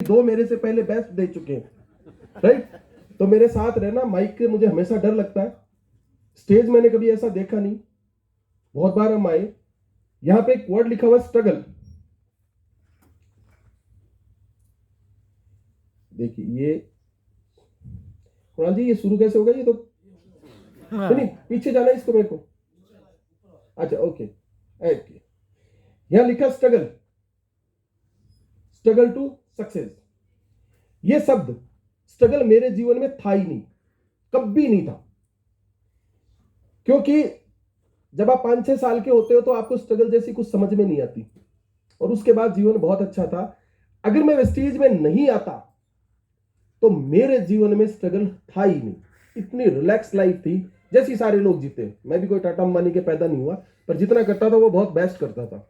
दो मेरे से पहले बेस्ट दे चुके हैं, राइट। तो मेरे साथ रहना। माइक के मुझे हमेशा डर लगता है, स्टेज मैंने कभी ऐसा देखा नहीं। बहुत बार हम आए, यहां पे एक वर्ड लिखा हुआ स्ट्रगल, देखिए ये कुणाल जी, ये शुरू कैसे होगा? ये तो नहीं, पीछे जाना है इसको मेरे को। अच्छा ओके, यहां लिखा स्ट्रगल, स्ट्रगल टू सक्सेस। ये शब्द स्ट्रगल मेरे जीवन में था ही नहीं, कभी नहीं था। क्योंकि जब आप 5-6 साल के होते हो तो आपको स्ट्रगल जैसी कुछ समझ में नहीं आती, और उसके बाद जीवन बहुत अच्छा था। अगर मैं वेस्टीज में नहीं आता तो मेरे जीवन में स्ट्रगल था ही नहीं। इतनी रिलैक्स लाइफ थी जैसी सारे लोग जीते। मैं भी कोई टाटा अंबानी के पैदा नहीं हुआ, पर जितना करता था वो बहुत बेस्ट करता था।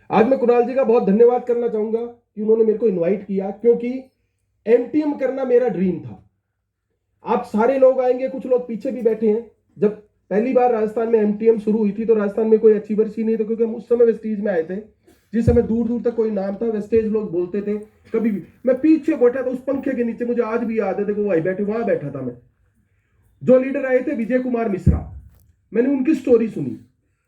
आज मैं कुणाल जी का बहुत धन्यवाद करना चाहूंगा कि उन्होंने मेरे को इनवाइट किया, क्योंकि एमटीएम करना मेरा ड्रीम था। आप सारे लोग आएंगे, कुछ लोग पीछे भी बैठे हैं। जब पहली बार राजस्थान में एमटीएम शुरू हुई थी तो राजस्थान में कोई अचीवर्स ही नहीं था, क्योंकि हम उस समय वेस्टीज में आए थे। जिस समय दूर दूर तक कोई नाम था, वेस्टेज लोग बोलते थे। कभी भी मैं पीछे बैठा था उस पंखे के नीचे, मुझे आज भी याद है, देखो वही बैठे, वहां बैठा था मैं। जो लीडर आए थे विजय कुमार मिश्रा, मैंने उनकी स्टोरी सुनी,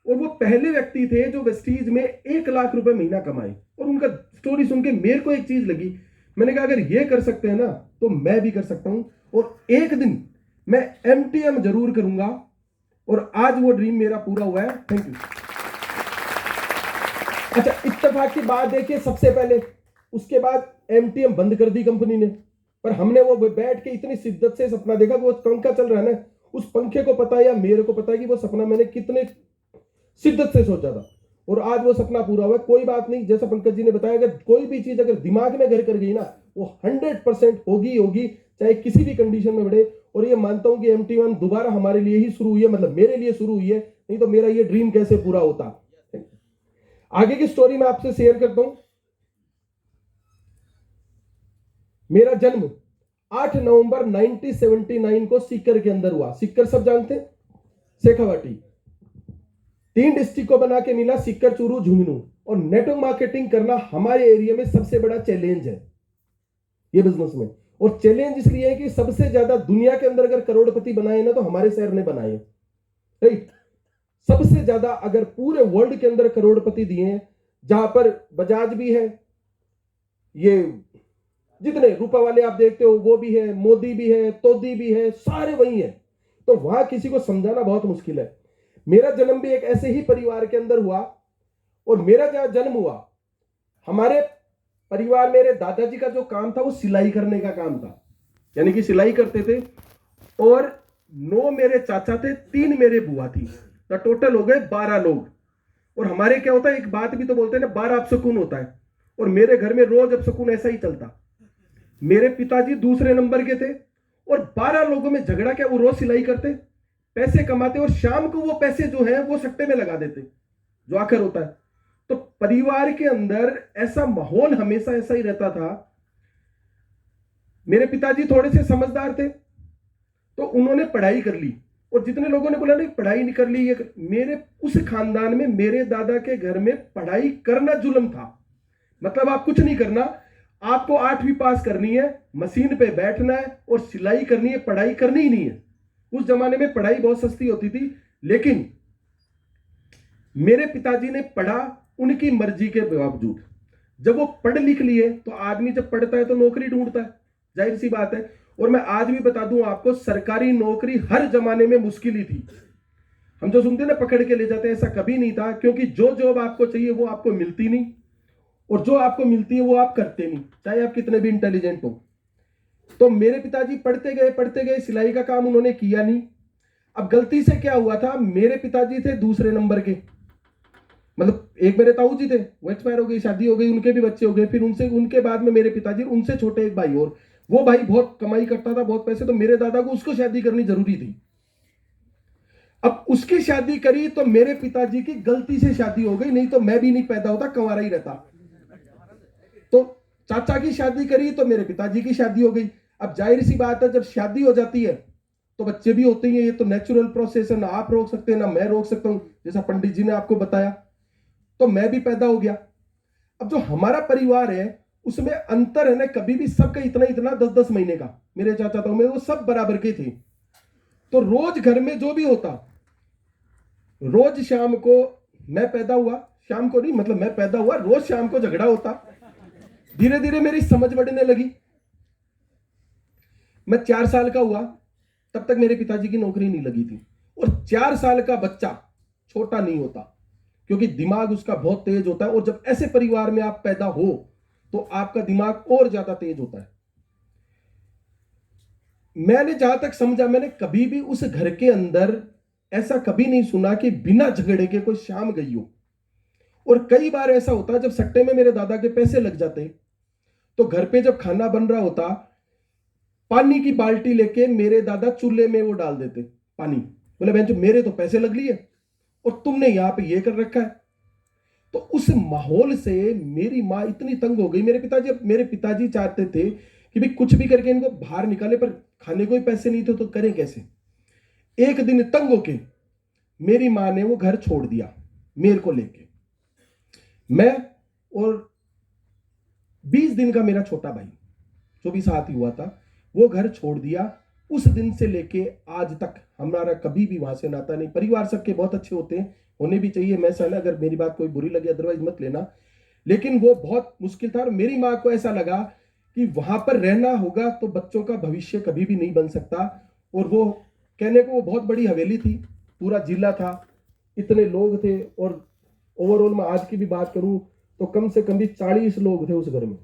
और वो पहले व्यक्ति थे जो वेस्टीज में 1 लाख रुपए महीना कमाए। और उनका स्टोरी सुन के मेरे को एक चीज लगी, मैंने कहा अगर ये कर सकते हैं ना तो मैं भी कर सकता हूं, और एक दिन मैं एमटीएम जरूर करूंगा। और आज वो ड्रीम मेरा पूरा हुआ है। Thank you. अच्छा, इत्तेफाक की बात देखिए, सबसे पहले उसके बाद एमटीएम बंद कर दी कंपनी ने, पर हमने वो बैठ के इतनी शिद्दत से सपना देखा कि वो पंखा चल रहा है ना, उस पंखे को पता है या मेरे को पता है कि वो सपना मैंने कितने शिद्दत से सोचा था, और आज वो सपना पूरा हुआ। कोई बात नहीं, जैसा पंकज जी ने बताया, अगर कोई भी चीज अगर दिमाग में घर कर गई ना, वो 100% होगी होगी, चाहे किसी भी कंडीशन में बढ़े। और ये मानता हूं कि एमटीएम दोबारा हमारे लिए ही शुरू हुई है, मतलब मेरे लिए शुरू हुई है, नहीं तो मेरा ये ड्रीम कैसे पूरा होता। आगे की स्टोरी मैं आपसे शेयर करता हूं। मेरा जन्म 8 नवंबर 1979 को सीकर के अंदर हुआ। सीकर सब जानते हैं, शेखावाटी। 3 डिस्ट्रिक्ट को बना के मिला, सीकर, चूरू, झुंझुनू। और नेटवर्क मार्केटिंग करना हमारे एरिया में सबसे बड़ा चैलेंज है ये बिजनेस में। और चैलेंज इसलिए है कि सबसे ज्यादा दुनिया के अंदर अगर करोड़पति बनाए ना तो हमारे शहर ने बनाए, राइट। सबसे ज्यादा अगर पूरे वर्ल्ड के अंदर करोड़पति दिए हैं, जहां पर बजाज भी है, ये जितने रुपए वाले आप देखते हो वो भी है, मोदी भी है, तोदी भी है, सारे वही है। तो वहां किसी को समझाना बहुत मुश्किल है। मेरा जन्म भी एक ऐसे ही परिवार के अंदर हुआ, और मेरा जहां जन्म हुआ, हमारे परिवार, मेरे दादाजी का जो काम था वो सिलाई करने का काम था, यानी कि सिलाई करते थे। और 9 मेरे चाचा थे, 3 मेरे बुआ थी, तो टोटल हो गए 12 लोग। और हमारे क्या होता है, एक बात भी तो बोलते हैं ना, 12 अपशकुन होता है, और मेरे घर में रोज अपशकुन ऐसा ही चलता। मेरे पिताजी दूसरे नंबर के थे, और 12 लोगों में झगड़ा क्या, वो रोज सिलाई करते, पैसे कमाते, और शाम को वो पैसे जो है वो सट्टे में लगा देते, जो आखिर होता है। तो परिवार के अंदर ऐसा माहौल हमेशा ऐसा ही रहता था। मेरे पिताजी थोड़े से समझदार थे, तो उन्होंने पढ़ाई कर ली। और जितने लोगों ने बोला नहीं पढ़ाई नहीं कर ली, ये मेरे उस खानदान में, मेरे दादा के घर में पढ़ाई करना जुल्म था। मतलब आप कुछ नहीं करना, आपको 8वीं पास करनी है, मशीन पे बैठना है और सिलाई करनी है, पढ़ाई करनी ही नहीं है। उस जमाने में पढ़ाई बहुत सस्ती होती थी। लेकिन मेरे पिताजी ने पढ़ा उनकी मर्जी के बावजूद। जब वो पढ़ लिख लिए, तो आदमी जब पढ़ता है तो नौकरी ढूंढता है, जाहिर सी बात है। और मैं आज भी बता दूं आपको, सरकारी नौकरी हर जमाने में मुश्किल ही थी। हम जो सुनते ना पकड़ के ले जाते हैं, ऐसा कभी नहीं था, क्योंकि जो जॉब आपको चाहिए वो आपको मिलती नहीं, और जो आपको मिलती है वो आप करते नहीं, चाहे आप कितने भी इंटेलिजेंट हो। तो मेरे पिताजी पढ़ते गए, सिलाई का काम उन्होंने किया नहीं। अब गलती से क्या हुआ था, मेरे पिताजी थे दूसरे नंबर के, मतलब एक मेरे ताऊ जी थे, वो एक्सपायर हो गई, शादी हो गई, उनके भी बच्चे हो गए। फिर उनसे, उनके बाद में मेरे पिताजी, उनसे छोटे एक भाई, और वो भाई बहुत कमाई करता था, बहुत पैसे, तो मेरे दादा को उसको शादी करनी जरूरी थी। अब उसकी शादी करी तो मेरे पिताजी की गलती से शादी हो गई, नहीं तो मैं भी नहीं पैदा होता, कंवारा ही रहता। तो चाचा की शादी करी तो मेरे पिताजी की शादी हो गई। अब जाहिर सी बात है, जब शादी हो जाती है तो बच्चे भी होते हैं, ये तो नेचुरल प्रोसेस है, ना आप रोक सकते हैं ना मैं रोक सकता हूं, जैसा पंडित जी ने आपको बताया। तो मैं भी पैदा हो गया। अब जो हमारा परिवार है उसमें अंतर है ना, कभी भी सबका इतना इतना 10-10 महीने का, मेरे चाचा ताऊ में वो सब बराबर के थे। तो रोज घर में जो भी होता, रोज शाम को मैं पैदा हुआ, शाम को नहीं मतलब मैं पैदा हुआ, रोज शाम को झगड़ा होता। धीरे धीरे मेरी समझ बढ़ने लगी। मैं 4 साल का हुआ तब तक मेरे पिताजी की नौकरी नहीं लगी थी। और 4 साल का बच्चा छोटा नहीं होता, क्योंकि दिमाग उसका बहुत तेज होता है। और जब ऐसे परिवार में आप पैदा हो तो आपका दिमाग और ज्यादा तेज होता है। मैंने जहां तक समझा, मैंने कभी भी उस घर के अंदर ऐसा कभी नहीं सुना कि बिना झगड़े के कोई शाम गई हो। और कई बार ऐसा होता जब सट्टे में मेरे दादा के पैसे लग जाते, तो घर पे जब खाना बन रहा होता, पानी की बाल्टी लेके मेरे दादा चूल्हे में वो डाल देते पानी। बोले बहन जो मेरे तो पैसे लग लिए और तुमने यहां पे ये कर रखा है। तो उस माहौल से मेरी माँ इतनी तंग हो गई। मेरे पिताजी चाहते थे कि भाई कुछ भी करके इनको बाहर निकाले, पर खाने को ही पैसे नहीं थे तो करें कैसे। एक दिन तंग होके मेरी माँ ने वो घर छोड़ दिया मेरे को लेके। मैं और 20 दिन का मेरा छोटा भाई जो भी साथ ही हुआ था, वो घर छोड़ दिया। उस दिन से लेके आज तक हमारा कभी भी वहां से नाता नहीं। परिवार सबके बहुत अच्छे होते हैं, होने भी चाहिए। मैं सहना, अगर मेरी बात कोई बुरी लगे अदरवाइज मत लेना, लेकिन वो बहुत मुश्किल था। और मेरी माँ को ऐसा लगा कि वहां पर रहना होगा तो बच्चों का भविष्य कभी भी नहीं बन सकता। और वो कहने को वो बहुत बड़ी हवेली थी, पूरा जिला था, इतने लोग थे। और ओवरऑल मैं आज की भी बात करूं तो कम से कम भी 40 लोग थे उस घर में।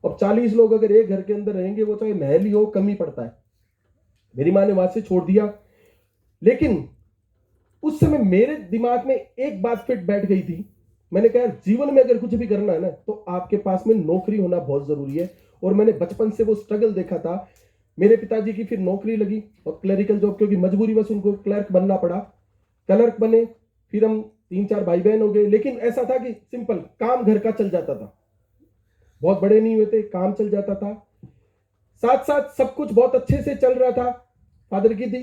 अब 40 लोग अगर एक घर के अंदर रहेंगे, वो चाहे महल ही हो, कम ही पड़ता है। मेरी माँ ने वहां से छोड़ दिया। लेकिन उस समय मेरे दिमाग में एक बात फिट बैठ गई थी। मैंने कहा जीवन में अगर कुछ भी करना है ना तो आपके पास में नौकरी होना बहुत जरूरी है। और मैंने बचपन से वो स्ट्रगल देखा था। मेरे पिताजी की फिर नौकरी लगी और क्लरिकल जॉब, क्योंकि मजबूरी बस उनको क्लर्क बनना पड़ा। क्लर्क बने, फिर हम 3-4 भाई बहन हो गए। लेकिन ऐसा था कि सिंपल काम घर का चल जाता था, बहुत बड़े नहीं हुए थे, काम चल जाता था। साथ साथ सब कुछ बहुत अच्छे से चल रहा था। फादर की थी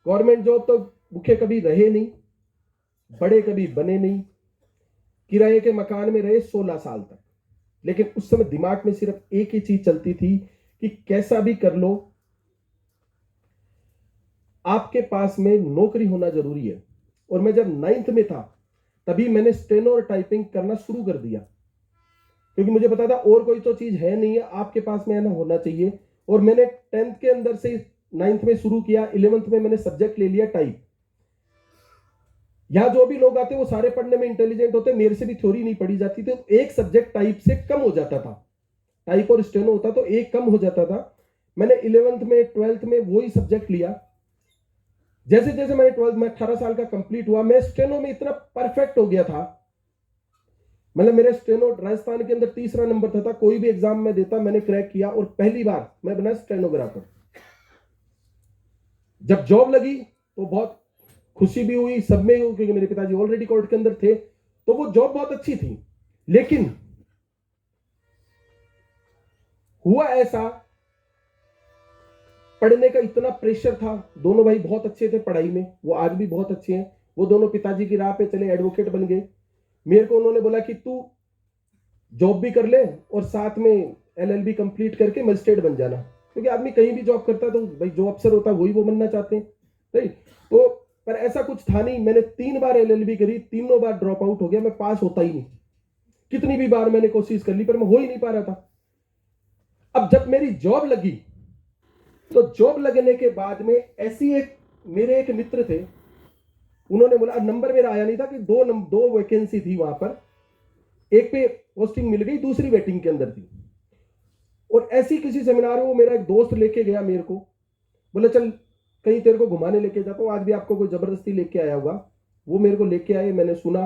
गवर्नमेंट जॉब, तो भूखे कभी रहे नहीं, बड़े कभी बने नहीं। किराए के मकान में रहे 16 साल तक। लेकिन उस समय दिमाग में सिर्फ एक ही चीज चलती थी कि कैसा भी कर लो, आपके पास में नौकरी होना जरूरी है। और मैं जब 9th में था तभी मैंने स्टेनो और टाइपिंग करना शुरू कर दिया, क्योंकि मुझे पता था और कोई तो चीज है नहीं है, आपके पास में है ना, होना चाहिए। और मैंने 10th के अंदर से 9th में शुरू किया। 11th में मैंने सब्जेक्ट ले लिया टाइप। यहां जो भी लोग आते वो सारे पढ़ने में इंटेलिजेंट होते, मेरे से भी थ्योरी नहीं पढ़ी जाती थी। तो एक सब्जेक्ट टाइप से कम हो जाता था, टाइप और स्टेनो होता तो एक कम हो जाता था। मैंने 11th में 12th में वही सब्जेक्ट लिया। जैसे जैसे मैंने 12th में 18 साल का कंप्लीट हुआ, मैं स्टेनो में इतना परफेक्ट हो गया था। मतलब मेरे स्टेनो राजस्थान के अंदर तीसरा नंबर था। कोई भी एग्जाम में देता मैंने क्रैक किया और पहली बार मैं बना स्टेनोग्राफर। जब जॉब लगी तो बहुत खुशी भी हुई, सब में हुई, क्योंकि मेरे पिताजी ऑलरेडी कोर्ट के अंदर थे, तो वो जॉब बहुत अच्छी थी। लेकिन हुआ ऐसा, पढ़ने का इतना प्रेशर था। दोनों भाई बहुत अच्छे थे पढ़ाई में, वो आज भी बहुत अच्छे हैं। वो दोनों पिताजी की राह पे चले, एडवोकेट बन गए। मेरे को उन्होंने बोला कि तू जॉब भी कर ले और साथ में LLB कंप्लीट करके मजिस्ट्रेट बन जाना, क्योंकि आदमी कहीं भी जॉब करता है तो भाई जो अफसर होता है वही वो बनना चाहते हैं, राइट। तो पर ऐसा कुछ था नहीं। मैंने 3 बार LLB करी, तीनों बार ड्रॉप आउट हो गया, मैं पास होता ही नहीं। कितनी भी बार मैंने कोशिश कर ली पर मैं हो ही नहीं पा रहा था। अब जब मेरी जॉब लगी तो जॉब लगने के बाद में ऐसी मेरे एक मित्र थे, उन्होंने बोला, नंबर मेरा आया नहीं था कि दो वैकेंसी थी वहां पर, एक पे पोस्टिंग मिल गई, दूसरी वेटिंग के अंदर थी। और ऐसी किसी सेमिनार में वो मेरा एक दोस्त लेके गया मेरे को, बोले चल कहीं तेरे को घुमाने लेके जाता हूँ, आज भी आपको कोई जबरदस्ती लेके आया होगा। वो मेरे को लेके आए, मैंने सुना।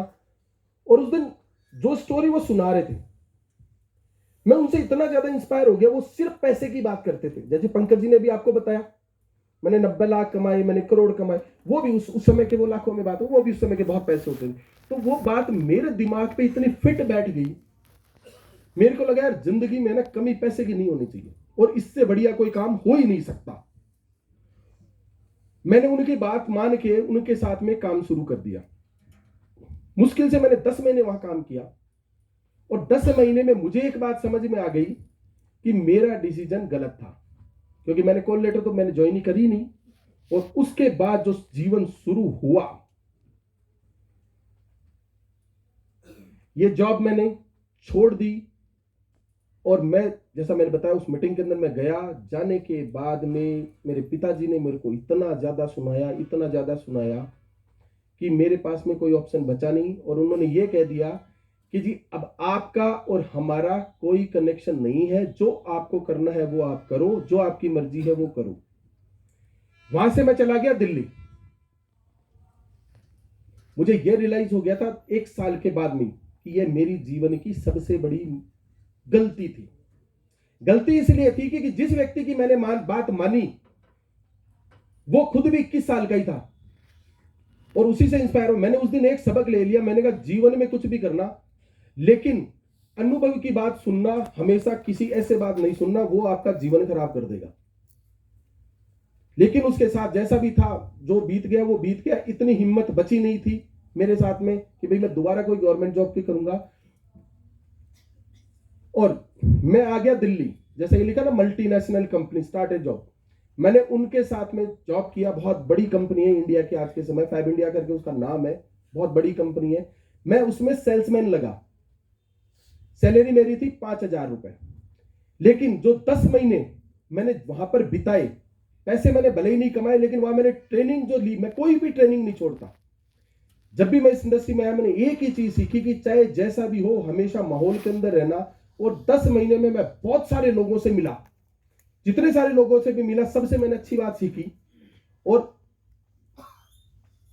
और उस दिन जो स्टोरी वो सुना रहे थे, मैं उनसे इतना ज्यादा इंस्पायर हो गया। वो सिर्फ पैसे की बात करते थे। जैसे पंकज जी ने भी आपको बताया, मैंने 90 लाख कमाए, मैंने करोड़ कमाए, वो भी उस समय के वो लाखों में बात हो, वो भी उस समय के बहुत पैसे होते थे। तो वो बात मेरे दिमाग पे इतनी फिट बैठ गई, मेरे को लगा यार जिंदगी में ना कमी पैसे की नहीं होनी चाहिए और इससे बढ़िया कोई काम हो ही नहीं सकता। मैंने उनकी बात मान के उनके साथ में काम शुरू कर दिया। मुश्किल से मैंने 10 महीने वहां काम किया और 10 महीने में मुझे एक बात समझ में आ गई कि मेरा डिसीजन गलत था, क्योंकि मैंने कॉल लेटर तो मैंने ज्वाइन करी नहीं। और उसके बाद जो जीवन शुरू हुआ, ये जॉब मैंने छोड़ दी। और मैं, जैसा मैंने बताया, उस मीटिंग के अंदर मैं गया। जाने के बाद में मेरे पिताजी ने मेरे को इतना ज्यादा सुनाया कि मेरे पास में कोई ऑप्शन बचा नहीं। और उन्होंने ये कह दिया कि जी अब आपका और हमारा कोई कनेक्शन नहीं है, जो आपको करना है वो आप करो, जो आपकी मर्जी है वो करो। वहां से मैं चला गया दिल्ली। मुझे यह रियलाइज हो गया था 1 साल के बाद में कि यह मेरी जीवन की सबसे बड़ी गलती थी। गलती इसलिए थी कि जिस व्यक्ति की मैंने बात मानी वो खुद भी 21 साल का ही था और उसी से इंस्पायर हो। मैंने उस दिन एक सबक ले लिया। मैंने कहा जीवन में कुछ भी करना, लेकिन अनुभव की बात सुनना, हमेशा किसी ऐसे बात नहीं सुनना, वो आपका जीवन खराब कर देगा। लेकिन उसके साथ जैसा भी था, जो बीत गया वो बीत गया। इतनी हिम्मत बची नहीं थी मेरे साथ में कि भाई मैं दोबारा कोई गवर्नमेंट जॉब की करूंगा। और मैं आ गया दिल्ली। जैसे कि लिखा ना, मल्टीनेशनल कंपनी स्टार्ट ए जॉब। मैंने उनके साथ में जॉब किया। बहुत बड़ी कंपनी है इंडिया की आज के समय, फैब इंडिया करके उसका नाम है, बहुत बड़ी कंपनी है। मैं उसमें सेल्समैन लगा। सैलरी मेरी थी 5,000 रुपए। लेकिन जो 10 महीने मैंने वहां पर बिताए, पैसे मैंने भले ही नहीं कमाए, लेकिन वहां मैंने ट्रेनिंग जो ली, मैं कोई भी ट्रेनिंग नहीं छोड़ता। जब भी मैं इस इंडस्ट्री में आया, मैंने एक ही चीज सीखी कि चाहे जैसा भी हो, हमेशा माहौल के अंदर रहना। और 10 महीने में मैं बहुत सारे लोगों से मिला। जितने सारे लोगों से भी मिला, सबसे मैंने अच्छी बात सीखी। और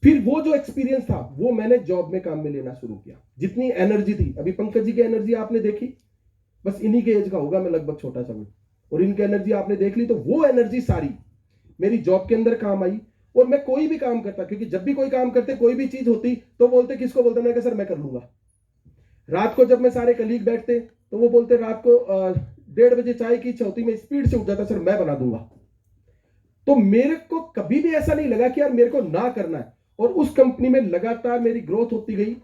फिर वो जो एक्सपीरियंस था वो मैंने जॉब में काम में लेना शुरू किया। जितनी एनर्जी थी, अभी पंकज जी की एनर्जी आपने देखी, बस इन्हीं के एज का होगा मैं, लगभग छोटा सा हूं, और इनकी एनर्जी आपने देख ली। तो वो एनर्जी सारी मेरी जॉब के अंदर काम आई। और मैं कोई भी काम करता, क्योंकि जब भी कोई काम करते, कोई भी चीज होती तो बोलते, किसको बोलते, मैं सर मैं कर लूंगा। रात को जब मैं सारे कलीग बैठते तो वो बोलते, रात को 1:30 बजे चाय की इच्छा होती, मैं स्पीड से उठ जाता, सर मैं बना दूंगा। तो मेरे को कभी भी ऐसा नहीं लगा कि यार मेरे को ना करना है। और उस कंपनी में लगातार मेरी ग्रोथ होती गई।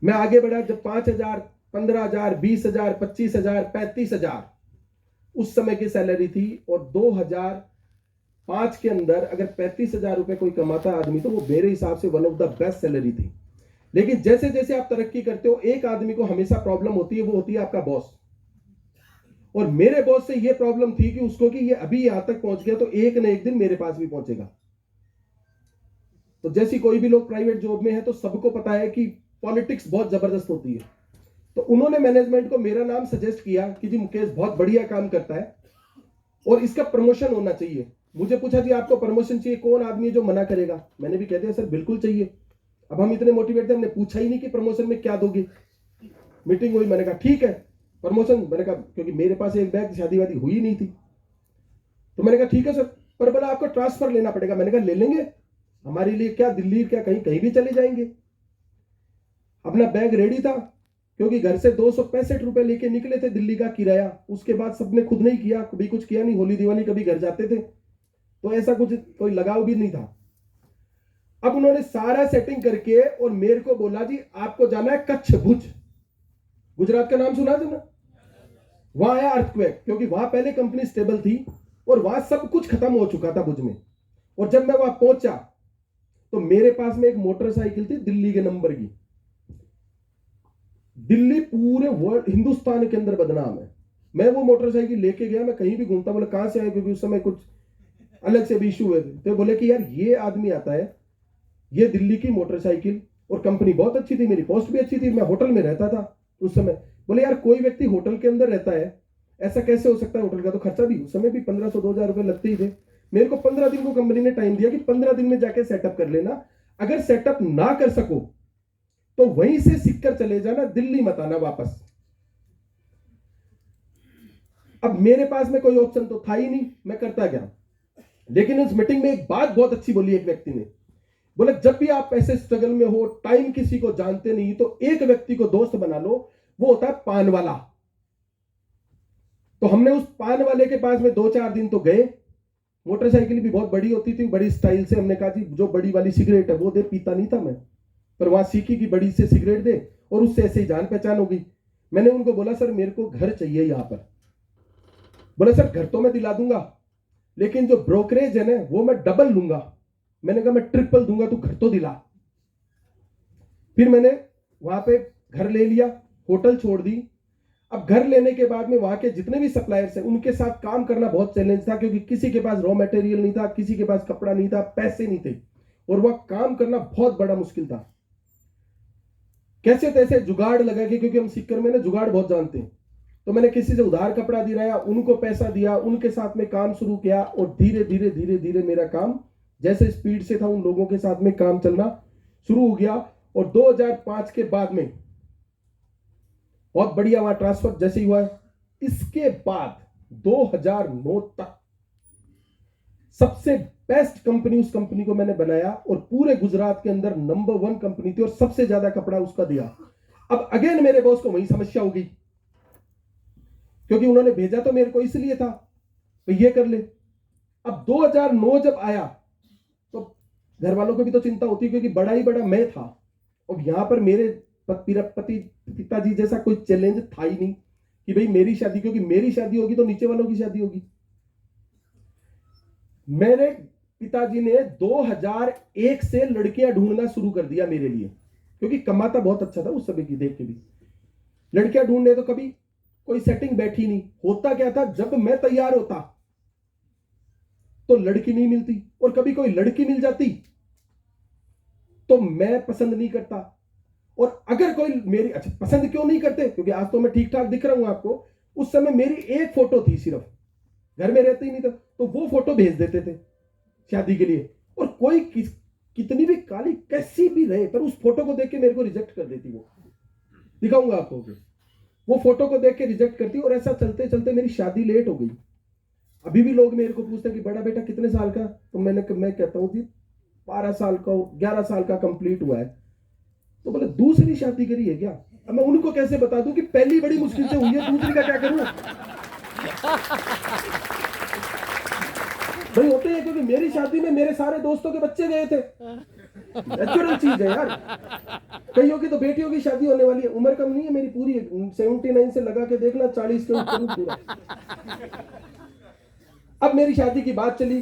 मैं आगे बढ़ा। जब 5,000, 15,000, 20,000, 25,000, 35,000 उस समय की सैलरी थी। और 2005 के अंदर अगर 35,000 रुपए कोई कमाता आदमी, तो वो मेरे हिसाब से one of the best salary थी। लेकिन जैसे जैसे आप तरक्की करते हो, एक आदमी को हमेशा प्रॉब्लम होती है, वो होती है आपका बॉस। और मेरे बॉस से ये प्रॉब्लम थी कि उसको कि ये अभी यहां तक पहुंच गया, तो एक न एक दिन मेरे पास भी पहुंचेगा। तो जैसी कोई भी लोग प्राइवेट जॉब में है, तो सबको पता है कि पॉलिटिक्स बहुत जबरदस्त होती है। तो उन्होंने मैनेजमेंट को मेरा नाम सजेस्ट किया कि जी मुकेश बहुत बढ़िया काम करता है और इसका प्रमोशन होना चाहिए। मुझे पूछा, जी आपको प्रमोशन चाहिए, कौन आदमी है जो मना करेगा? मैंने भी कह दिया, सर बिल्कुल चाहिए। अब हम इतने मोटिवेट थे, हमने पूछा ही नहीं कि प्रमोशन में क्या दोगे। मीटिंग हुई, मैंने कहा ठीक है प्रमोशन। मैंने कहा, क्योंकि मेरे पास एक बैग, शादी वादी हुई नहीं थी, तो मैंने कहा ठीक है सर, पर बोला आपको ट्रांसफर लेना पड़ेगा। मैंने कहा ले लेंगे, हमारे लिए क्या, दिल्ली क्या, कहीं कहीं भी चले जाएंगे। अपना बैग रेडी था, क्योंकि घर से 265 रुपए लेके निकले थे दिल्ली का किराया। उसके बाद सबने खुद नहीं किया, कभी कुछ किया नहीं। होली दिवाली कभी घर जाते थे, तो ऐसा कुछ कोई लगाव भी नहीं था। अब उन्होंने सारा सेटिंग करके और मेरे को बोला, जी आपको जाना है कच्छ भुज, गुजरात का नाम सुना था ना। वहां आया अर्थक्वेक, क्योंकि वहां पहले कंपनी स्टेबल थी और वहां सब कुछ खत्म हो चुका था भुज में। और जब मैं वहां पहुंचा, तो मेरे पास में एक मोटरसाइकिल थी दिल्ली के नंबर की। दिल्ली पूरे वर्ल्ड, हिंदुस्तान के अंदर बदनाम है। मैं वो मोटरसाइकिल लेके गया, मैं कहीं भी घूमता, बोले कहां से आए, क्योंकि उस समय कुछ अलग से भी इशू हुए थे। तो बोले कि यार ये आदमी आता है, ये दिल्ली की मोटरसाइकिल, और कंपनी बहुत अच्छी थी, मेरी पोस्ट भी अच्छी थी, मैं होटल में रहता था उस समय। बोले यार कोई व्यक्ति होटल के अंदर रहता है, ऐसा कैसे हो सकता है? होटल का तो खर्चा भी उस समय भी 1,500-2,000 रुपए लगते ही थे। मेरे को 15 दिन को कंपनी ने टाइम दिया कि 15 दिन में जाके सेटअप कर लेना। अगर सेटअप ना कर सको तो वहीं से सीख कर चले जाना, दिल्ली मत आना वापस। अब मेरे पास में कोई ऑप्शन तो था ही नहीं, मैं करता क्या। लेकिन उस मीटिंग में एक बात बहुत अच्छी बोली एक व्यक्ति ने। बोले जब भी आप ऐसे स्ट्रगल में हो, टाइम किसी को जानते नहीं, तो एक व्यक्ति को दोस्त बना लो, वो होता है पान वाला। तो हमने उस पान वाले के पास में 2-4 दिन तो गए। मोटरसाइकिल भी बहुत बड़ी होती थी, बड़ी स्टाइल से। हमने कहा जी जो बड़ी वाली सिगरेट है वो दे। पीता नहीं था मैं, पर वहां सीखी कि बड़ी से सिगरेट दे। और उससे ऐसे ही जान पहचान हो गई। मैंने उनको बोला सर मेरे को घर चाहिए यहाँ पर। बोला सर घर तो मैं दिला दूंगा, लेकिन जो ब्रोकरेज है ना वो मैं डबल लूंगा। मैंने कहा मैं ट्रिपल दूंगा, तू घर तो दिला। फिर मैंने वहां पे घर ले लिया, होटल छोड़ दी। अब घर लेने के बाद में वहां के जितने भी सप्लायर्स हैं उनके साथ काम करना बहुत चैलेंज था, क्योंकि किसी के पास रॉ मटेरियल नहीं था, किसी के पास कपड़ा नहीं था, पैसे नहीं थे, और वह काम करना बहुत बड़ा मुश्किल था। कैसे तैसे जुगाड़ लगा के, क्योंकि हम सीकर में ना जुगाड़ बहुत जानते हैं, तो मैंने किसी से उधार कपड़ा दिलाया, उनको पैसा दिया, उनके साथ में काम शुरू किया, और धीरे धीरे धीरे धीरे मेरा काम जैसे स्पीड से था उन लोगों के साथ में काम चलना शुरू हो गया। और 2005 के बाद में बहुत बढ़िया वहां ट्रांसफर जैसे ही हुआ। इसके बाद 2009 तक सबसे बेस्ट कंपनी, उस कंपनी को मैंने बनाया और पूरे गुजरात के अंदर नंबर 1 कंपनी थी और सबसे ज्यादा कपड़ा उसका दिया। अब अगेन मेरे बॉस को वही समस्या हो गई, क्योंकि उन्होंने भेजा तो मेरे को इसलिए था तो ये कर ले। अब 2009 जब आया तो घर वालों को भी तो चिंता होती, क्योंकि बड़ा ही बड़ा मैं था, और यहां पर मेरे पिताजी जैसा कोई चैलेंज था ही नहीं कि भाई मेरी शादी, क्योंकि मेरी शादी होगी तो नीचे वालों की शादी होगी। मेरे पिताजी ने 2001 से लड़कियां ढूंढना शुरू कर दिया मेरे लिए, क्योंकि कमाता बहुत अच्छा था उस समय की देख के भी। लड़कियां ढूंढने तो कभी कोई सेटिंग बैठी नहीं। होता क्या था, जब मैं तैयार होता तो लड़की नहीं मिलती, और कभी कोई लड़की मिल जाती तो मैं पसंद नहीं करता। और अगर कोई मेरी, अच्छा पसंद क्यों नहीं करते, क्योंकि आज तो मैं ठीक ठाक दिख रहा हूं आपको, उस समय मेरी एक फोटो थी सिर्फ, घर में रहते ही नहीं था, तो वो फोटो भेज देते थे शादी के लिए। और कोई कितनी भी काली कैसी भी रहे, पर उस फोटो को देख के मेरे को रिजेक्ट कर देती। वो दिखाऊंगा आपको, वो फोटो को देख के रिजेक्ट करती, और ऐसा चलते चलते मेरी शादी लेट हो गई। अभी भी लोग मेरे को पूछते हैं कि बड़ा बेटा कितने साल का, तो मैं कहता हूं जी 12 साल का, 11 साल का कंप्लीट हुआ है। तो बोले दूसरी शादी करी है क्या? अब मैं उनको कैसे बता दूं कि पहली बड़ी मुश्किल से हुई है, दूसरी का क्या करूं? भाई होते हैं, क्योंकि मेरी शादी में मेरे सारे दोस्तों के बच्चे गए थे। नेचुरल चीज है यार। कईयों की तो बेटियों की शादी होने वाली है, उम्र कम नहीं है मेरी, पूरी 79 से लगा के देखना 40 के ऊपर पूरा। अब मेरी शादी की बात चली,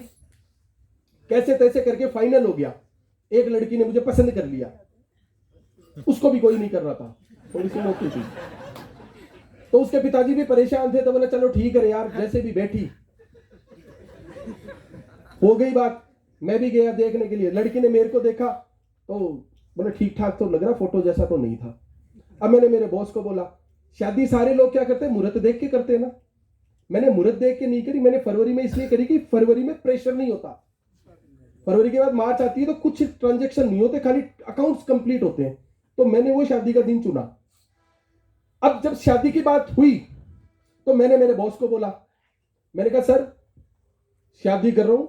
कैसे तैसे करके फाइनल हो गया। एक लड़की ने मुझे पसंद कर लिया, उसको भी कोई नहीं कर रहा था, थोड़ी सी मोटी थी, तो उसके पिताजी भी परेशान थे, तो बोले चलो ठीक है यार, जैसे भी बैठी हो गई बात। मैं भी गया देखने के लिए, लड़की ने मेरे को देखा तो बोले ठीक ठाक तो लग रहा, फोटो जैसा तो नहीं था। अब मैंने मेरे बॉस को बोला, शादी सारे लोग क्या करते हैं, मुहूर्त देख के करते हैं ना। मैंने मुहूर्त देख के नहीं करी, मैंने फरवरी में इसलिए करी कि फरवरी में प्रेशर नहीं होता। फरवरी के बाद मार्च आती है तो कुछ ट्रांजेक्शन नहीं होते, खाली अकाउंट्स कंप्लीट होते हैं, तो मैंने वो शादी का दिन चुना। अब जब शादी की बात हुई तो मैंने मेरे बॉस को बोला, मैंने कहा सर शादी कर रहा हूं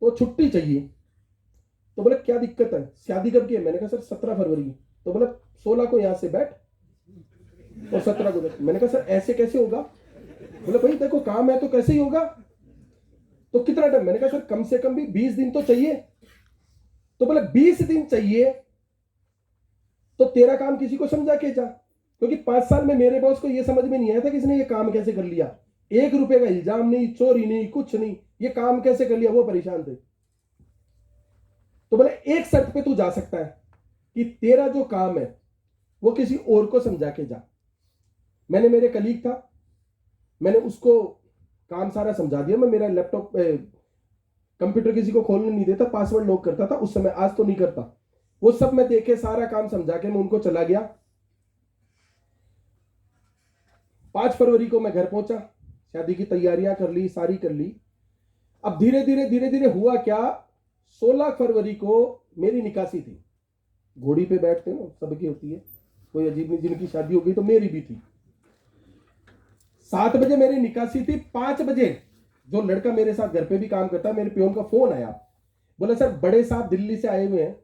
तो छुट्टी चाहिए। तो बोले क्या दिक्कत है, शादी कब की है? मैंने कहा सर 17 फरवरी की। तो बोला 16 को यहां से बैठ और 17 को बैठ। मैंने कहा सर ऐसे कैसे होगा? बोले भाई देखो काम है तो कैसे ही होगा। तो कितना टाइम? मैंने कहा सर कम से कम भी 20 दिन तो चाहिए। तो बोले 20 दिन चाहिए तो तेरा काम किसी को समझा के जा, क्योंकि 5 साल में मेरे बॉस को यह समझ में नहीं आया था कि इसने ये काम कैसे कर लिया। 1 रुपए का इल्जाम नहीं, चोरी नहीं, कुछ नहीं, ये काम कैसे कर लिया, वो परेशान थे। तो बोले एक शर्त पे तू जा सकता है कि तेरा जो काम है वो किसी और को समझा के जा। मैंने, मेरे कलीग था, मैंने उसको काम सारा समझा दिया। मैं मेरा लैपटॉप कंप्यूटर किसी को खोलने नहीं देता, पासवर्ड लॉक करता था उस समय, आज तो नहीं करता। वो सब मैं देखे, सारा काम समझा के मैं उनको चला गया। 5 फरवरी को मैं घर पहुंचा, शादी की तैयारियां कर ली, सारी कर ली। अब धीरे धीरे हुआ क्या, 16 फरवरी को मेरी निकासी थी। घोड़ी पे बैठते ना, सबकी होती है, कोई अजीब नहीं, जिनकी शादी हो गई तो मेरी भी थी। 7 बजे मेरी निकासी थी। 5 बजे जो लड़का मेरे साथ घर पे भी काम करता है, मेरे पियोन का फोन आया, बोला सर बड़े साहब दिल्ली से आए हुए हैं,